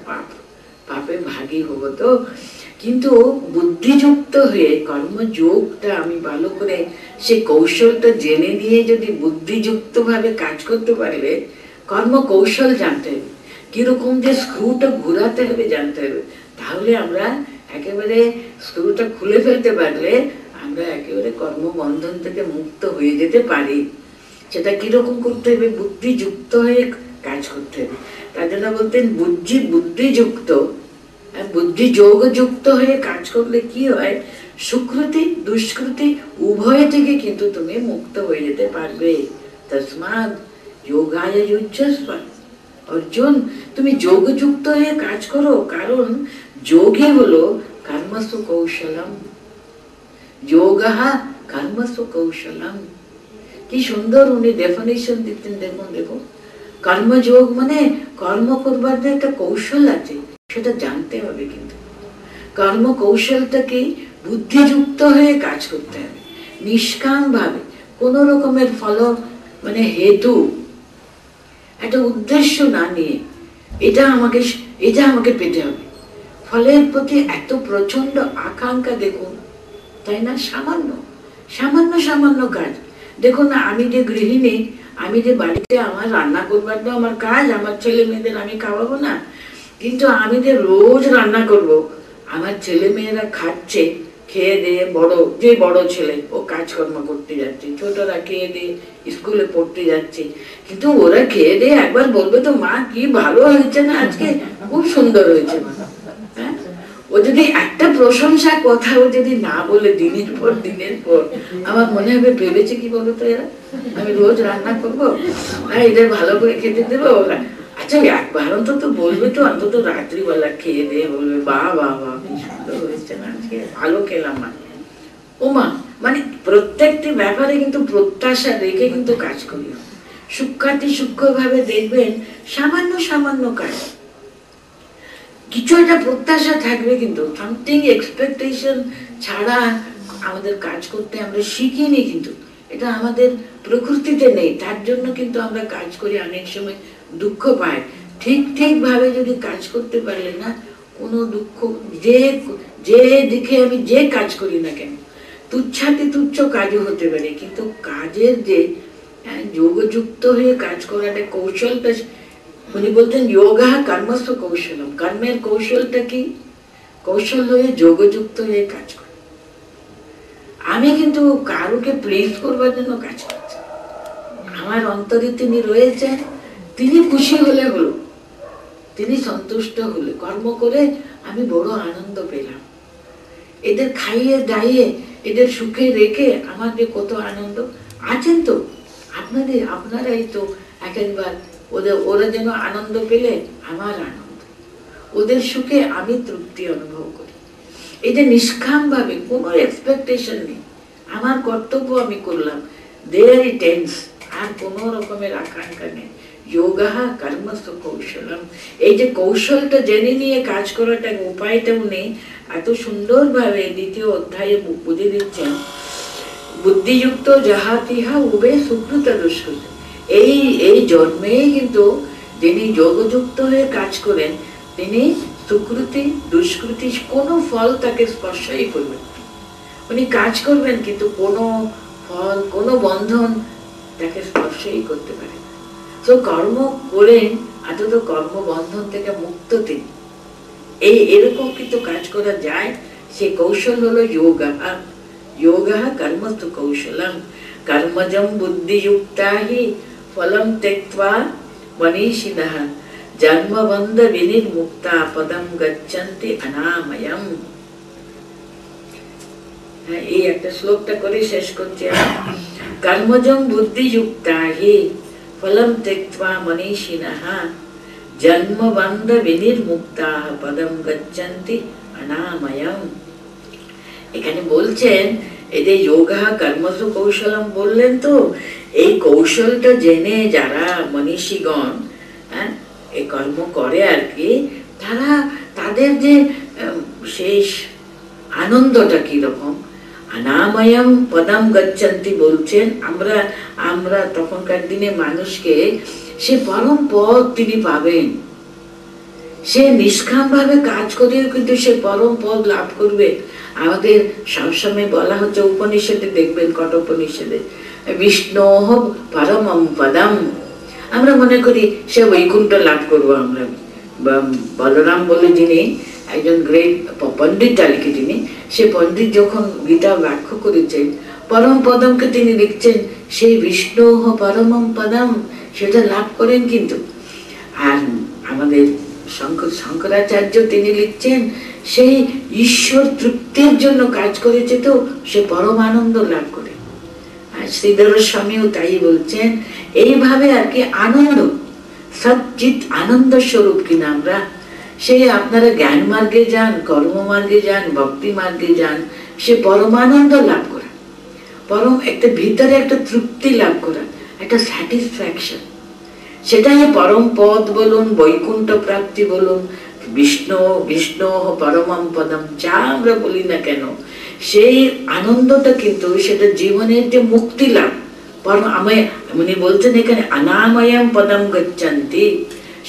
পাপে ভাগী হব। তো কিন্তু বুদ্ধিযুক্ত হয়ে কর্মযোগটা আমি ভালো করে সে কৌশলটা জেনে নিয়ে যদি বুদ্ধিযুক্ত ভাবে কাজ করতে পারলে, কর্ম কৌশল জানতে হবে, কিরকম যে স্ক্রুটা ঘুরাতে হবে জানতে হবে, তাহলে আমরা একেবারে স্ক্রুটা খুলে ফেলতে পারলে আমরা একেবারে কর্মবন্ধন থেকে মুক্ত হয়ে যেতে পারি। সেটা কিরকম করতে হবে? বুদ্ধিযুক্ত হয়ে কাজ করতে হবে। তার জন্য বলতেন বুদ্ধিযুক্ত, বুদ্ধি যোগযুক্ত হয়ে কাজ করলে কি হয়, সুকৃতি দুষ্কৃতি উভয় থেকে কিন্তু তুমি মুক্ত হয়ে যেতে পারবে। তসমাৎ যোগায় যুজ্যস্ব। অর্জুন, তুমি যোগযুক্ত হয়ে কাজ করো, কারণ যোগে হলো কর্মসু কৌশলম। যোগঃ কর্মসু কৌশলম। কি সুন্দর উনি ডেফিনিশন দিতেন। দেখুন কর্মযোগ মানে কর্ম করবার যে একটা কৌশল আছে সেটা জানতে হবে। কিন্তু কর্ম কৌশলটা কি? বুদ্ধিযুক্ত হয়ে কাজ করতে হবে, নিষ্কাম ভাবে, কোন রকমের ফল মানে হেতু, একটা উদ্দেশ্য না নিয়ে এটা আমাকে পেতে হবে, ফলের প্রতি এত প্রচন্ড আকাঙ্ক্ষা। দেখুন, তাই না? সামান্য কাজ দেখুন না, আমি যে গৃহিণী, আমি যে বাড়িতে আমার রান্না করবার তো আমার কাজ, আমার ছেলে মেয়েদের আমি খাওয়াবো না, কিন্তু আমি যে রোজ রান্না করব, আমার ছেলে মেয়েরা খাচ্ছে, খেয়ে দিয়ে বড় ছেলে ও কাজকর্ম করতে যাচ্ছে, ছোটরা খেয়ে দিয়ে স্কুলে পড়তে যাচ্ছে, কিন্তু ওরা খেয়ে দিয়ে একবার বলবে তো, মা কি ভালো হয়েছে না আজকে, খুব সুন্দর হয়েছে মা। হ্যাঁ, ও যদি একটা প্রশংসা কথা ও যদি না বলে দিনের পর আমার মনে হবে ভেবেছে কি বলতো এরা, আমি রোজ রান্না করবো, এদের ভালো করে খেতে দেবো। আচ্ছা একবার অন্তত বলবে তো, অন্তত রাত্রিবেলা খেয়ে দিয়ে বলবে, বাহ কি সুন্দর হয়েছে না আজকে, ভালো খেলাম মা। ও মা, মানে প্রত্যেকটি ব্যাপারে কিন্তু প্রত্যাশা রেখে কিন্তু কাজ করি। সূক্ষ্ম ভাবে দেখবেন সামান্য কাজ, কিছু একটা প্রত্যাশা থাকবে, কিন্তু সামথিং এক্সপেকটেশন ছাড়া আমাদের কাজ করতে আমরা শিখিনি। কিন্তু এটা আমাদের প্রকৃতিতে নেই, তার জন্য কিন্তু আমরা কাজ করি, অনেক সময় দুঃখ পাই। ঠিক ভাবে যদি কাজ করতে পারলে না, কোনো দুঃখ, যে দিকে আমি যে কাজ করি না কেন, তুচ্ছ কাজও হতে পারে, কিন্তু কাজের যে যোগযুক্ত হয়ে কাজ করাটা কৌশলটা, উনি বলতেন যোগা কর্মসু কৌশলম। কর্মের কৌশলটা কি? কৌশল হয়ে যোগযুক্ত হয়ে কাজ করে। আমি কিন্তু কারুকে প্লেস করবার জন্য কাজ করছি, আমার অন্তরে তিনি রয়েছেন, তিনি খুশি হলে হলো, তিনি সন্তুষ্ট হলে, কর্ম করে আমি বড় আনন্দ পেলাম, এদের খাইয়ে দাইয়ে এদের সুখে রেখে আমার যে কত আনন্দ। আছেন তো আপনারাই তো একবার ওরা যেন আনন্দ পেলে আমার আনন্দ, ওদের সুখে আমি তৃপ্তি অনুভব করি। এই যে নিষ্কাম ভাবে, কোনো এক্সপেকটেশন নেই, আমার কর্তব্য আমি করলাম, দেয়ার টেন্স, আর কোন রকমের আকাঙ্ক্ষা নেই। যোগা কর্মসু কৌশলম। এই যে কৌশলটা জেনে নিয়ে কাজ করাটা উপায়টা উনি এত সুন্দর ভাবে দ্বিতীয় অধ্যায়ে বুঝে দিচ্ছেন। বুদ্ধিযুক্ত যাহা তিহা উবে সুকৃত দুষ্কৃত। এই জন্মেই কিন্তু যিনি যোগযুক্ত হয়ে কাজ করেন, তিনি সুকৃতি দুষ্কৃতি কোনো ফল তাকে স্পর্শই করবেন। উনি কাজ করবেন, কিন্তু কোনো ফল, কোনো বন্ধন তাকে স্পর্শই করতে পারে। তো কর্ম করেন, অন্তত কর্মবন্ধন থেকে মুক্ত তিনি। এরকম কিন্তু কাজ করা যায়, সে কৌশল হলো যোগা কর্মস্তু কৌশলম। কর্মজম বুদ্ধিযুক্তা হি ফলম ত্যক্ত্বা মনীষিণঃ জন্মবন্ধ বিনির্মুক্তা পদম গচ্ছন্তি অনাময়ম। এই একটা শ্লোকটা করে শেষ করছি। কর্মজম বুদ্ধিযুক্তা হি ফলম ত্যক্ত্বা মনীষিণঃ জন্মবন্ধ বিনির্মুক্তা পদম গচ্ছন্তি অনাময়ম। এখানে বলছেন, এই যে যোগা কর্মসু কৌশলম বললেন, তো এই কৌশলটা জেনে যারা মনীষীগণ এই কর্ম করে আর কি, তারা তাদের যে শেষ আনন্দটা কিরকম, অনাময়ম পদম গচ্ছন্তি বলছেন। আমরা আমরা তখনকার দিনে মানুষকে সে পরম পদ তিনি পাবেন, সে নিষ্কাম ভাবে কাজ করেও কিন্তু সে পরম পদ লাভ করবে। আমাদের সবসময় বলা হচ্ছে, উপনিষদে দেখবেন, কঠোপনিষদে, বিষ্ণু পরমম পদম। আমরা মনে করি সে বৈকুণ্ঠ লাভ করবো আমরা। বলরাম বলে যিনি একজন গ্রেট পণ্ডিত ডালিকে, যিনি সে পণ্ডিত যখন গীতা ব্যাখ্যা করেছেন, পরম পদমকে তিনি লিখছেন সেই বিষ্ণু পরমম পদম, সেটা লাভ করেন কিন্তু। আর আমাদের শঙ্করাচার্য তিনি লিখছেন সেই ঈশ্বর তৃপ্তির জন্য কাজ করেছে, তো সে পরম আনন্দ লাভ করে। আর শ্রীধর স্বামীও তাই বলছেন। এইভাবে আর কি আনন্দ, সচ্চিত আনন্দ স্বরূপ কিনা আমরা, সেই আপনারা জ্ঞান মার্গে যান, কর্ম মার্গে যান, ভক্তি মার্গে যান, সে পরমানন্দ লাভ করা, পরম একটা ভিতরে একটা তৃপ্তি লাভ করা, একটা স্যাটিসফ্যাকশন, সেটাই পরম পদ বলুন, বৈকুণ্ঠ প্রাপ্তি বলুন, বিষ্ণু বিষ্ণু পরমম পদম, যা আমরা বলি না কেন, সেই আনন্দটা কিন্তু সেটা জীবনের যে মুক্তি লাভ। উনি বলছেন এখানে অনাময়ম পদম গচ্ছন্তি,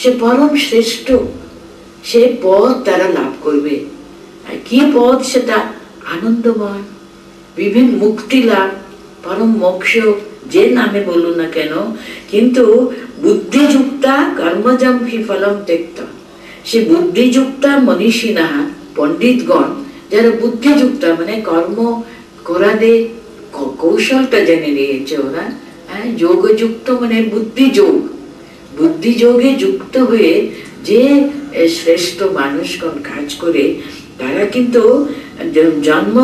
সে পরম শ্রেষ্ঠ, সে পদ তারা লাভ করবে। আর কি পদ সেটা? আনন্দময়, বিভিন্ন মুক্তি লাভ, পরম মোক্ষ, যে নামে বলুন না কেন। কিন্তু বুদ্ধিযুক্তা কর্মজম হি ফলম ত্যক্তা, সে বুদ্ধিযুক্তা মনীষিণা, পণ্ডিতগণ যারা বুদ্ধিযুক্তা, মানে কর্ম করাতে কৌশলটা জেনে নিয়েছে ওরা, যোগযুক্ত মানে বুদ্ধিযোগ, বুদ্ধিযোগে যুক্ত হয়ে যে শ্রেষ্ঠ মানুষগণ কাজ করে, তারা কিন্তু জন্ম